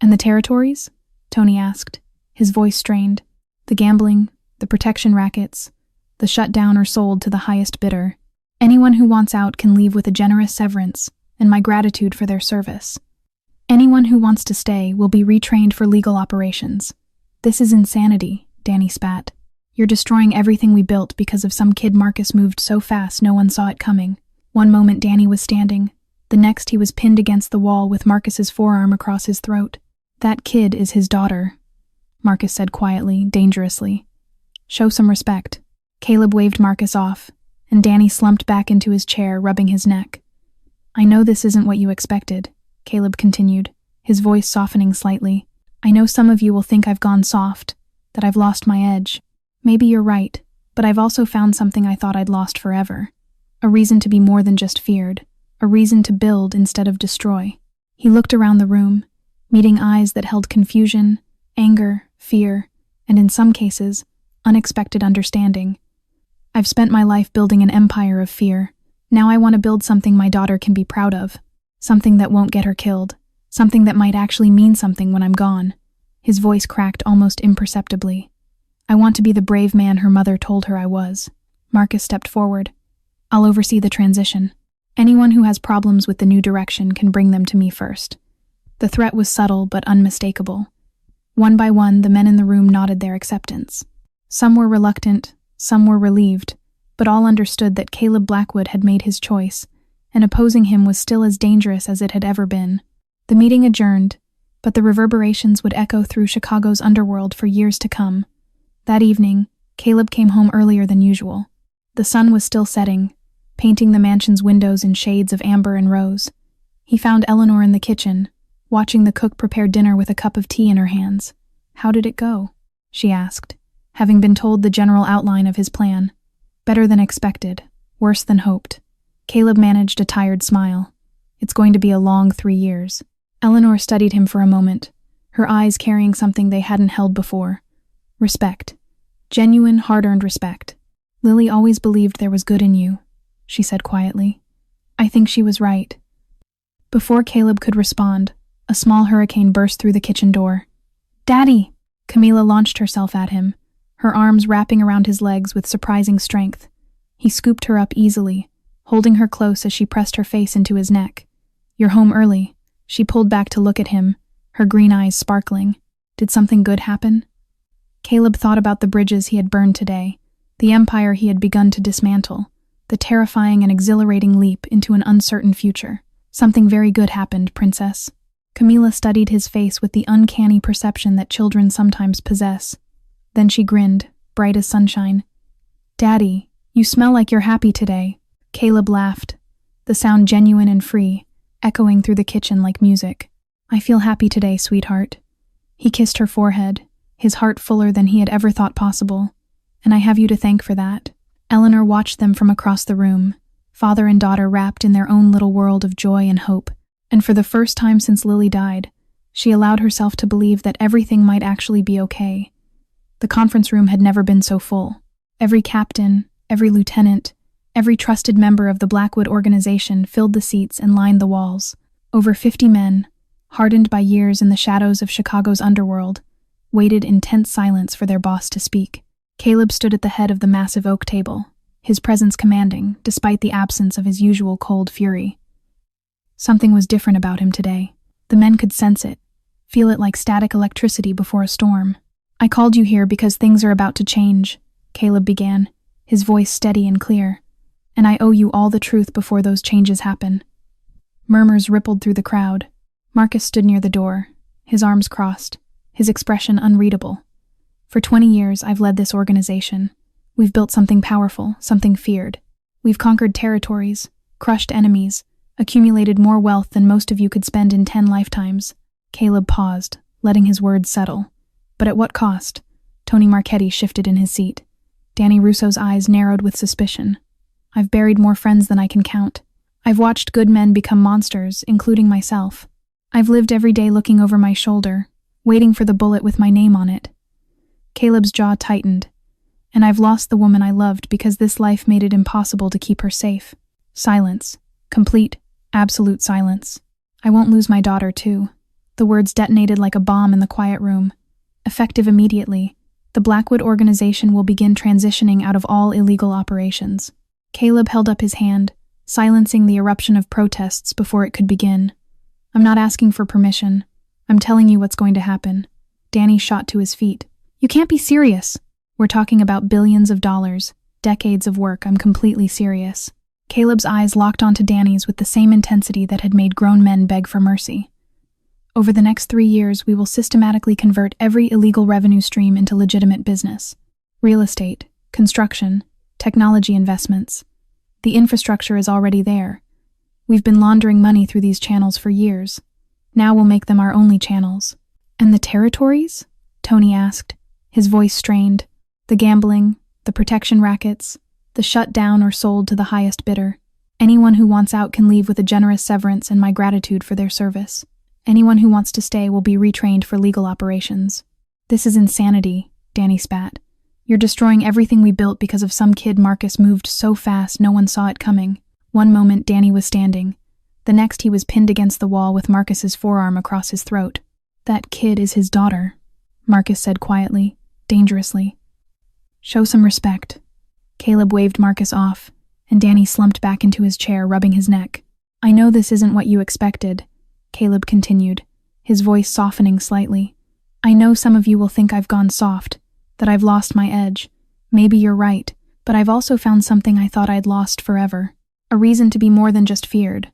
"And the territories?" Tony asked, his voice strained. "The gambling, the protection rackets, the shut down or sold to the highest bidder. Anyone who wants out can leave with a generous severance and my gratitude for their service. Anyone who wants to stay will be retrained for legal operations." "This is insanity," Danny spat. "You're destroying everything we built because of some kid Marcus moved so fast no one saw it coming." One moment Danny was standing, The next, he was pinned against the wall with Marcus's forearm across his throat. "That kid is his daughter," Marcus said quietly, dangerously. "Show some respect." Caleb waved Marcus off, and Danny slumped back into his chair, rubbing his neck. "I know this isn't what you expected," Caleb continued, his voice softening slightly. "I know some of you will think I've gone soft, that I've lost my edge. Maybe you're right, but I've also found something I thought I'd lost forever. A reason to be more than just feared, a reason to build instead of destroy." He looked around the room, meeting eyes that held confusion, anger, fear, and in some cases, unexpected understanding. "I've spent my life building an empire of fear. Now I want to build something my daughter can be proud of. Something that won't get her killed. Something that might actually mean something when I'm gone." His voice cracked almost imperceptibly. "I want to be the brave man her mother told her I was." Marcus stepped forward. "I'll oversee the transition. Anyone who has problems with the new direction can bring them to me first." The threat was subtle but unmistakable. One by one, the men in the room nodded their acceptance. Some were reluctant, some were relieved, but all understood that Caleb Blackwood had made his choice, and opposing him was still as dangerous as it had ever been. The meeting adjourned, but the reverberations would echo through Chicago's underworld for years to come. That evening, Caleb came home earlier than usual. The sun was still setting, painting the mansion's windows in shades of amber and rose. He found Eleanor in the kitchen, watching the cook prepare dinner with a cup of tea in her hands. "How did it go?" she asked, having been told the general outline of his plan. "Better than expected, worse than hoped." Caleb managed a tired smile. "It's going to be a long 3 years." Eleanor studied him for a moment, her eyes carrying something they hadn't held before. Respect. Genuine, hard-earned respect. "Lily always believed there was good in you," she said quietly. "I think she was right." Before Caleb could respond, a small hurricane burst through the kitchen door. "Daddy!" Camila launched herself at him, her arms wrapping around his legs with surprising strength. He scooped her up easily, holding her close as she pressed her face into his neck. "You're home early." She pulled back to look at him, her green eyes sparkling. Did something good happen? Caleb thought about the bridges he had burned today, the empire he had begun to dismantle, the terrifying and exhilarating leap into an uncertain future. "Something very good happened, Princess." Camila studied his face with the uncanny perception that children sometimes possess. Then she grinned, bright as sunshine. "Daddy, you smell like you're happy today." Caleb laughed, the sound genuine and free, echoing through the kitchen like music. "I feel happy today, sweetheart." He kissed her forehead, his heart fuller than he had ever thought possible. "And I have you to thank for that." Eleanor watched them from across the room, father and daughter wrapped in their own little world of joy and hope. And for the first time since Lily died, she allowed herself to believe that everything might actually be okay. The conference room had never been so full. Every captain, every lieutenant, every trusted member of the Blackwood organization filled the seats and lined the walls. Over 50 men, hardened by years in the shadows of Chicago's underworld, waited in tense silence for their boss to speak. Caleb stood at the head of the massive oak table, his presence commanding, despite the absence of his usual cold fury. Something was different about him today. The men could sense it, feel it like static electricity before a storm. "I called you here because things are about to change," Caleb began, his voice steady and clear. "And I owe you all the truth before those changes happen." Murmurs rippled through the crowd. Marcus stood near the door, his arms crossed, his expression unreadable. "For 20 years, I've led this organization. We've built something powerful, something feared. We've conquered territories, crushed enemies, accumulated more wealth than most of you could spend in 10 lifetimes. Caleb paused, letting his words settle. "But at what cost?" Tony Marchetti shifted in his seat. Danny Russo's eyes narrowed with suspicion. "I've buried more friends than I can count. I've watched good men become monsters, including myself. I've lived every day looking over my shoulder, waiting for the bullet with my name on it." Caleb's jaw tightened. "And I've lost the woman I loved because this life made it impossible to keep her safe." Silence. Complete, absolute silence. "I won't lose my daughter, too." The words detonated like a bomb in the quiet room. Effective immediately, the Blackwood organization will begin transitioning out of all illegal operations. Caleb held up his hand, silencing the eruption of protests before it could begin. "I'm not asking for permission. I'm telling you what's going to happen." Danny shot to his feet. "You can't be serious." "We're talking about billions of dollars, decades of work. I'm completely serious." Caleb's eyes locked onto Danny's with the same intensity that had made grown men beg for mercy. Over the next 3 years, we will systematically convert every illegal revenue stream into legitimate business. Real estate, construction, technology investments. The infrastructure is already there. We've been laundering money through these channels for years. Now we'll make them our only channels. And the territories? Tony asked, his voice strained. The gambling, the protection rackets, the shut down or sold to the highest bidder. Anyone who wants out can leave with a generous severance and my gratitude for their service. Anyone who wants to stay will be retrained for legal operations. This is insanity, Danny spat. You're destroying everything we built because of some kid. Marcus moved so fast no one saw it coming. One moment Danny was standing. The next he was pinned against the wall with Marcus's forearm across his throat. That kid is his daughter, Marcus said quietly, dangerously. Show some respect. Caleb waved Marcus off, and Danny slumped back into his chair, rubbing his neck. I know this isn't what you expected, Caleb continued, his voice softening slightly. I know some of you will think I've gone soft, that I've lost my edge. Maybe you're right, but I've also found something I thought I'd lost forever. A reason to be more than just feared.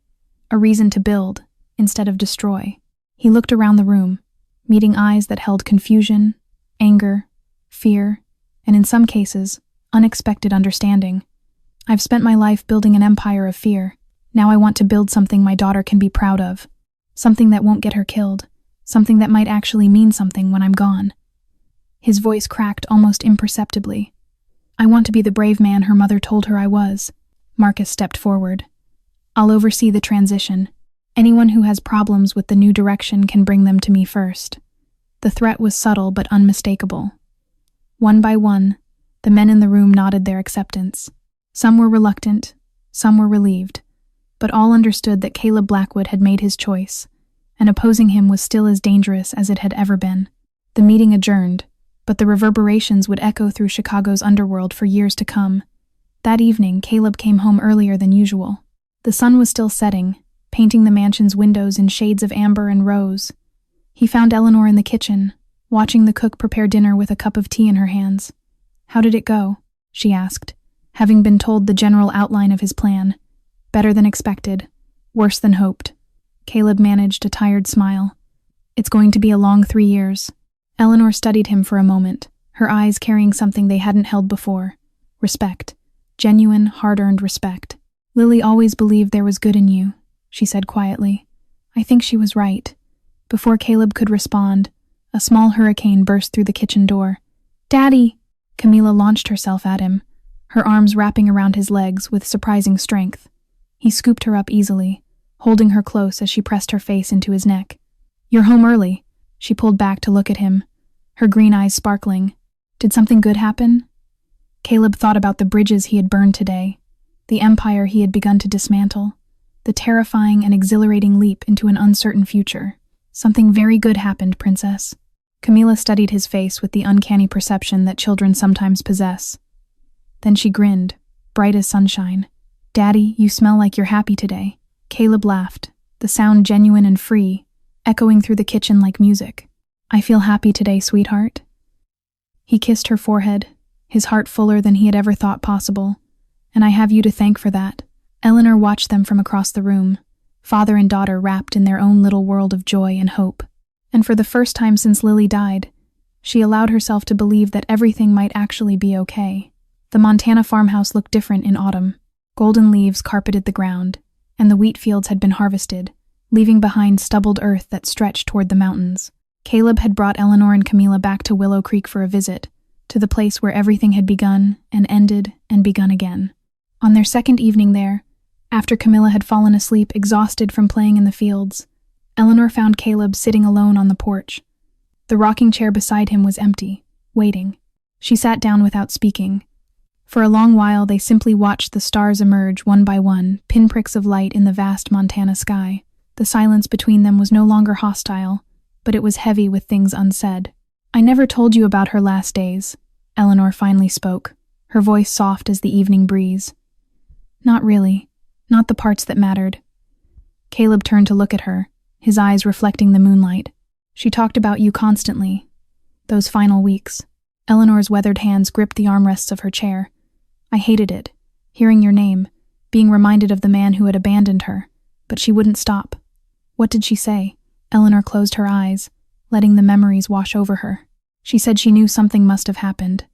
A reason to build, instead of destroy. He looked around the room, meeting eyes that held confusion, anger, fear, and in some cases, unexpected understanding. I've spent my life building an empire of fear. Now I want to build something my daughter can be proud of. Something that won't get her killed. Something that might actually mean something when I'm gone. His voice cracked almost imperceptibly. I want to be the brave man her mother told her I was. Marcus stepped forward. I'll oversee the transition. Anyone who has problems with the new direction can bring them to me first. The threat was subtle but unmistakable. One by one, the men in the room nodded their acceptance. Some were reluctant, some were relieved, but all understood that Caleb Blackwood had made his choice, and opposing him was still as dangerous as it had ever been. The meeting adjourned, but the reverberations would echo through Chicago's underworld for years to come. That evening, Caleb came home earlier than usual. The sun was still setting, painting the mansion's windows in shades of amber and rose. He found Eleanor in the kitchen, watching the cook prepare dinner with a cup of tea in her hands. How did it go? She asked, having been told the general outline of his plan. Better than expected, worse than hoped. Caleb managed a tired smile. It's going to be a long 3 years. Eleanor studied him for a moment, her eyes carrying something they hadn't held before. Respect. Genuine, hard-earned respect. Lily always believed there was good in you, she said quietly. I think she was right. Before Caleb could respond, a small hurricane burst through the kitchen door. Daddy! Camila launched herself at him, her arms wrapping around his legs with surprising strength. He scooped her up easily, holding her close as she pressed her face into his neck. You're home early. She pulled back to look at him, her green eyes sparkling. Did something good happen? Caleb thought about the bridges he had burned today, the empire he had begun to dismantle, the terrifying and exhilarating leap into an uncertain future. Something very good happened, Princess. Camila studied his face with the uncanny perception that children sometimes possess. Then she grinned, bright as sunshine. Daddy, you smell like you're happy today. Caleb laughed, the sound genuine and free, echoing through the kitchen like music. I feel happy today, sweetheart. He kissed her forehead, his heart fuller than he had ever thought possible. And I have you to thank for that. Eleanor watched them from across the room, father and daughter wrapped in their own little world of joy and hope. And for the first time since Lily died, she allowed herself to believe that everything might actually be okay. The Montana farmhouse looked different in autumn. Golden leaves carpeted the ground, and the wheat fields had been harvested, leaving behind stubbled earth that stretched toward the mountains. Caleb had brought Eleanor and Camila back to Willow Creek for a visit, to the place where everything had begun and ended and begun again. On their second evening there, after Camila had fallen asleep exhausted from playing in the fields, Eleanor found Caleb sitting alone on the porch. The rocking chair beside him was empty, waiting. She sat down without speaking. For a long while they simply watched the stars emerge one by one, pinpricks of light in the vast Montana sky. The silence between them was no longer hostile, but it was heavy with things unsaid. I never told you about her last days, Eleanor finally spoke, her voice soft as the evening breeze. Not really, not the parts that mattered. Caleb turned to look at her, his eyes reflecting the moonlight. She talked about you constantly. Those final weeks. Eleanor's weathered hands gripped the armrests of her chair. I hated it, hearing your name, being reminded of the man who had abandoned her, but she wouldn't stop. What did she say? Eleanor closed her eyes, letting the memories wash over her. She said she knew something must have happened.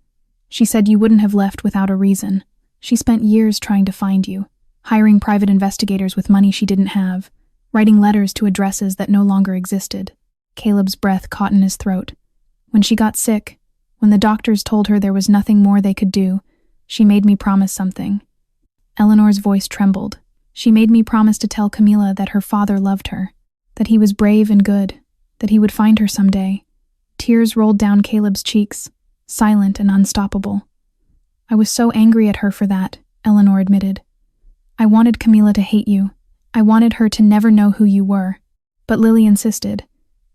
She said you wouldn't have left without a reason. She spent years trying to find you, hiring private investigators with money she didn't have, writing letters to addresses that no longer existed. Caleb's breath caught in his throat. When she got sick, when the doctors told her there was nothing more they could do, she made me promise something. Eleanor's voice trembled. She made me promise to tell Camila that her father loved her, that he was brave and good, that he would find her someday. Tears rolled down Caleb's cheeks, silent and unstoppable. I was so angry at her for that, Eleanor admitted. I wanted Camila to hate you. I wanted her to never know who you were. But Lily insisted.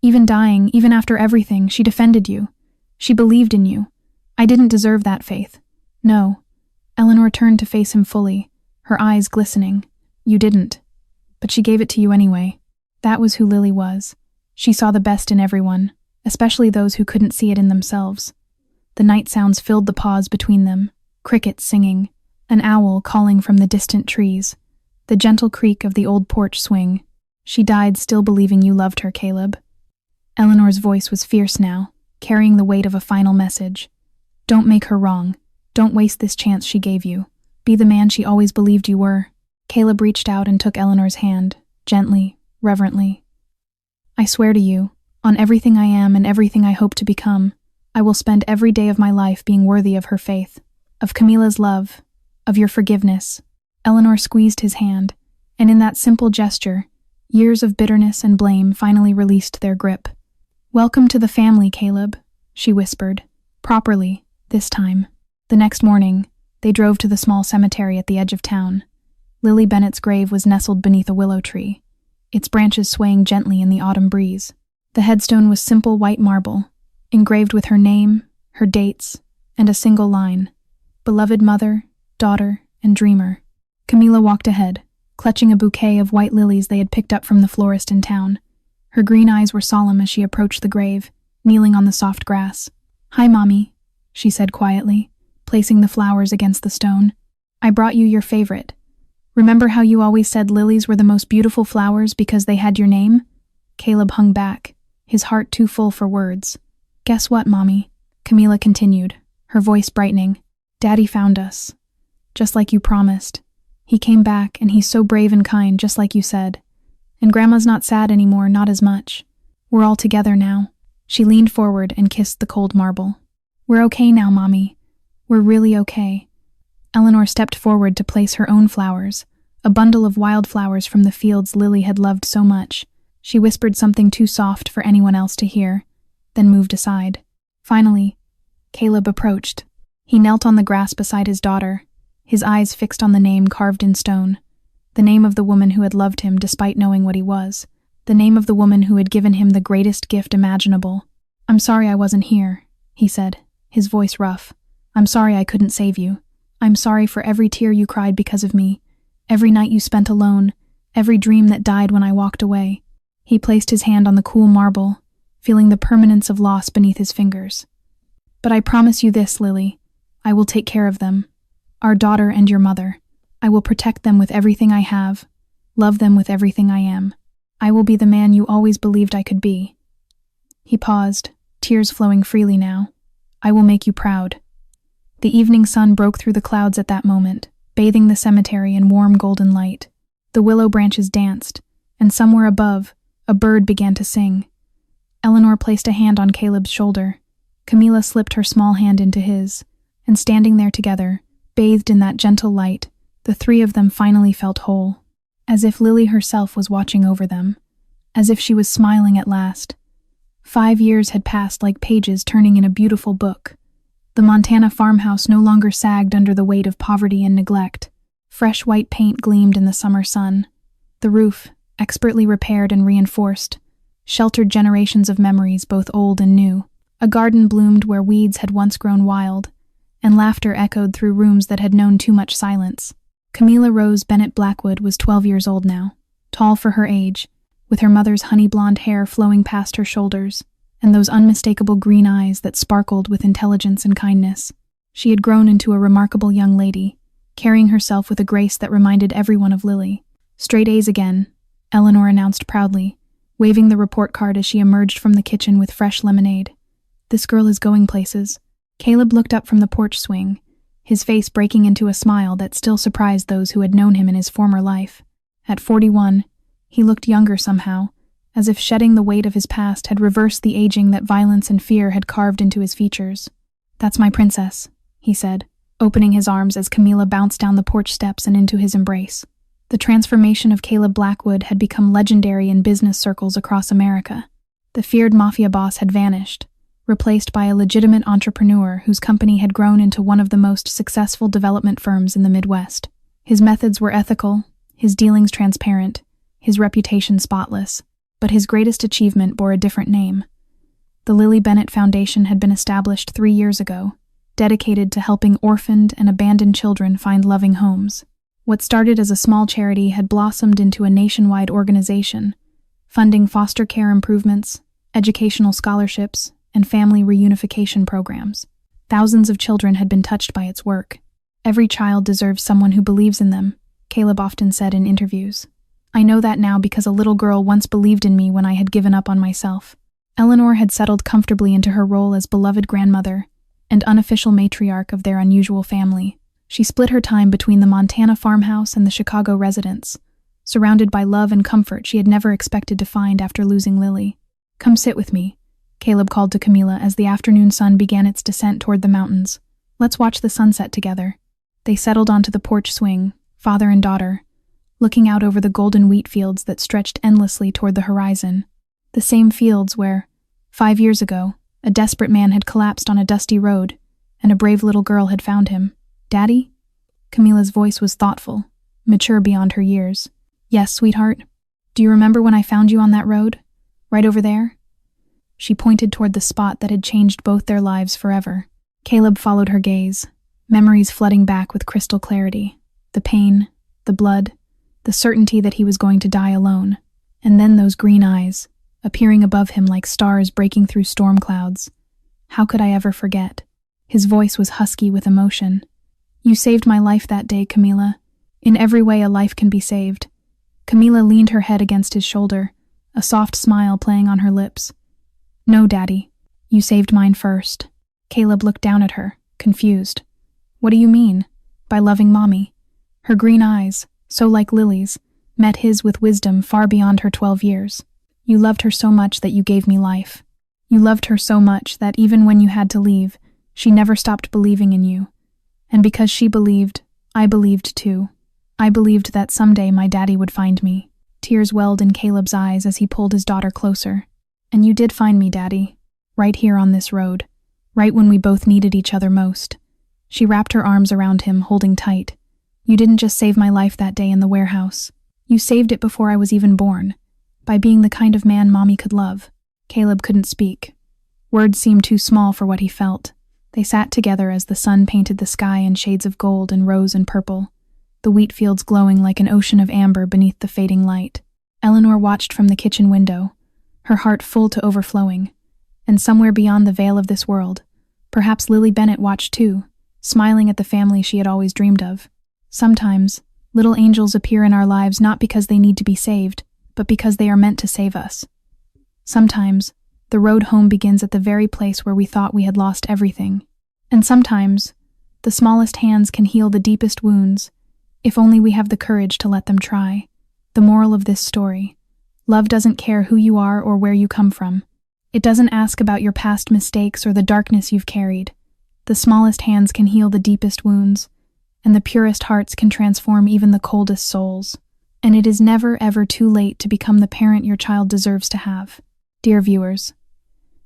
Even dying, even after everything, she defended you. She believed in you. I didn't deserve that faith. No. Eleanor turned to face him fully, her eyes glistening. You didn't. But she gave it to you anyway. That was who Lily was. She saw the best in everyone, especially those who couldn't see it in themselves. The night sounds filled the pause between them, crickets singing, an owl calling from the distant trees, the gentle creak of the old porch swing. She died still believing you loved her, Caleb. Eleanor's voice was fierce now, carrying the weight of a final message. Don't make her wrong. Don't waste this chance she gave you. Be the man she always believed you were. Caleb reached out and took Eleanor's hand, gently, reverently. I swear to you, on everything I am and everything I hope to become, I will spend every day of my life being worthy of her faith, of Camila's love, of your forgiveness. Eleanor squeezed his hand, and in that simple gesture, years of bitterness and blame finally released their grip. Welcome to the family, Caleb, she whispered, properly, this time. The next morning, they drove to the small cemetery at the edge of town. Lily Bennett's grave was nestled beneath a willow tree, its branches swaying gently in the autumn breeze. The headstone was simple white marble, engraved with her name, her dates, and a single line: beloved mother, daughter, and dreamer. Camila walked ahead, clutching a bouquet of white lilies they had picked up from the florist in town. Her green eyes were solemn as she approached the grave, kneeling on the soft grass. Hi, Mommy, she said quietly, placing the flowers against the stone. I brought you your favorite. Remember how you always said lilies were the most beautiful flowers because they had your name? Caleb hung back, his heart too full for words. Guess what, Mommy? Camila continued, her voice brightening. Daddy found us. Just like you promised. He came back, and he's so brave and kind, just like you said. And Grandma's not sad anymore, not as much. We're all together now. She leaned forward and kissed the cold marble. We're okay now, Mommy. We're really okay. Eleanor stepped forward to place her own flowers, a bundle of wildflowers from the fields Lily had loved so much. She whispered something too soft for anyone else to hear, then moved aside. Finally, Caleb approached. He knelt on the grass beside his daughter, his eyes fixed on the name carved in stone. The name of the woman who had loved him despite knowing what he was. The name of the woman who had given him the greatest gift imaginable. I'm sorry I wasn't here, he said, his voice rough. I'm sorry I couldn't save you. I'm sorry for every tear you cried because of me, every night you spent alone, every dream that died when I walked away. He placed his hand on the cool marble, feeling the permanence of loss beneath his fingers. But I promise you this, Lily. I will take care of them. Our daughter and your mother. I will protect them with everything I have, love them with everything I am. I will be the man you always believed I could be. He paused, tears flowing freely now. I will make you proud. The evening sun broke through the clouds at that moment, bathing the cemetery in warm golden light. The willow branches danced, and somewhere above, a bird began to sing. Eleanor placed a hand on Caleb's shoulder. Camila slipped her small hand into his, and standing there together, bathed in that gentle light, the three of them finally felt whole. As if Lily herself was watching over them, as if she was smiling at last. 5 years had passed like pages turning in a beautiful book. The Montana farmhouse no longer sagged under the weight of poverty and neglect. Fresh white paint gleamed in the summer sun. The roof, expertly repaired and reinforced, sheltered generations of memories both old and new. A garden bloomed where weeds had once grown wild, and laughter echoed through rooms that had known too much silence. Camila Rose Bennett Blackwood was 12 years old now, tall for her age, with her mother's honey-blonde hair flowing past her shoulders, and those unmistakable green eyes that sparkled with intelligence and kindness. She had grown into a remarkable young lady, carrying herself with a grace that reminded everyone of Lily. "Straight A's again," Eleanor announced proudly, waving the report card as she emerged from the kitchen with fresh lemonade. "This girl is going places." Caleb looked up from the porch swing, his face breaking into a smile that still surprised those who had known him in his former life. At 41, he looked younger somehow, as if shedding the weight of his past had reversed the aging that violence and fear had carved into his features. "That's my princess," he said, opening his arms as Camila bounced down the porch steps and into his embrace. The transformation of Caleb Blackwood had become legendary in business circles across America. The feared mafia boss had vanished, replaced by a legitimate entrepreneur whose company had grown into one of the most successful development firms in the Midwest. His methods were ethical, his dealings transparent, his reputation spotless, but his greatest achievement bore a different name. The Lily Bennett Foundation had been established 3 years ago, dedicated to helping orphaned and abandoned children find loving homes. What started as a small charity had blossomed into a nationwide organization, funding foster care improvements, educational scholarships, and family reunification programs. Thousands of children had been touched by its work. "Every child deserves someone who believes in them," Caleb often said in interviews. "I know that now because a little girl once believed in me when I had given up on myself." Eleanor had settled comfortably into her role as beloved grandmother and unofficial matriarch of their unusual family. She split her time between the Montana farmhouse and the Chicago residence, surrounded by love and comfort she had never expected to find after losing Lily. "Come sit with me," Caleb called to Camila as the afternoon sun began its descent toward the mountains. "Let's watch the sunset together." They settled onto the porch swing, father and daughter, looking out over the golden wheat fields that stretched endlessly toward the horizon. The same fields where, 5 years ago, a desperate man had collapsed on a dusty road, and a brave little girl had found him. "Daddy?" Camila's voice was thoughtful, mature beyond her years. "Yes, sweetheart. Do you remember when I found you on that road? Right over there?" She pointed toward the spot that had changed both their lives forever. Caleb followed her gaze, memories flooding back with crystal clarity. The pain, the blood, the certainty that he was going to die alone. And then those green eyes, appearing above him like stars breaking through storm clouds. How could I ever forget? His voice was husky with emotion. "You saved my life that day, Camila. In every way a life can be saved." Camila leaned her head against his shoulder, a soft smile playing on her lips. "No, Daddy. You saved mine first." Caleb looked down at her, confused. "What do you mean? By loving Mommy?" Her green eyes, so like Lily's, met his with wisdom far beyond her 12 years. "You loved her so much that you gave me life. You loved her so much that even when you had to leave, she never stopped believing in you. And because she believed, I believed too. I believed that someday my daddy would find me." Tears welled in Caleb's eyes as he pulled his daughter closer. "And you did find me, Daddy. Right here on this road. Right when we both needed each other most." She wrapped her arms around him, holding tight. "You didn't just save my life that day in the warehouse. You saved it before I was even born, by being the kind of man Mommy could love." Caleb couldn't speak. Words seemed too small for what he felt. They sat together as the sun painted the sky in shades of gold and rose and purple, the wheat fields glowing like an ocean of amber beneath the fading light. Eleanor watched from the kitchen window, her heart full to overflowing. And somewhere beyond the veil of this world, perhaps Lily Bennett watched too, smiling at the family she had always dreamed of. Sometimes, little angels appear in our lives not because they need to be saved, but because they are meant to save us. Sometimes, the road home begins at the very place where we thought we had lost everything. And sometimes, the smallest hands can heal the deepest wounds, if only we have the courage to let them try. The moral of this story: love doesn't care who you are or where you come from. It doesn't ask about your past mistakes or the darkness you've carried. The smallest hands can heal the deepest wounds, and the purest hearts can transform even the coldest souls. And it is never, ever too late to become the parent your child deserves to have. Dear viewers,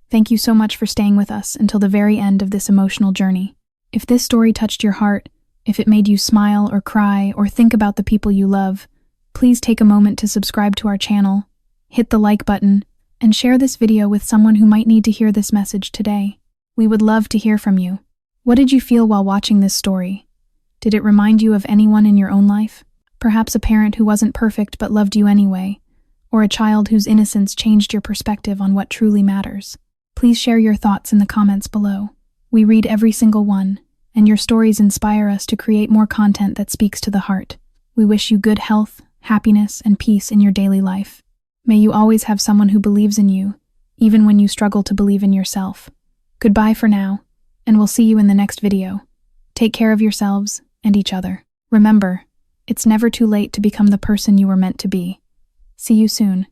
thank you so much for staying with us until the very end of this emotional journey. If this story touched your heart, if it made you smile or cry or think about the people you love, please take a moment to subscribe to our channel, hit the like button, and share this video with someone who might need to hear this message today. We would love to hear from you. What did you feel while watching this story? Did it remind you of anyone in your own life? Perhaps a parent who wasn't perfect but loved you anyway, or a child whose innocence changed your perspective on what truly matters. Please share your thoughts in the comments below. We read every single one, and your stories inspire us to create more content that speaks to the heart. We wish you good health, happiness, and peace in your daily life. May you always have someone who believes in you, even when you struggle to believe in yourself. Goodbye for now, and we'll see you in the next video. Take care of yourselves and each other. Remember, it's never too late to become the person you were meant to be. See you soon.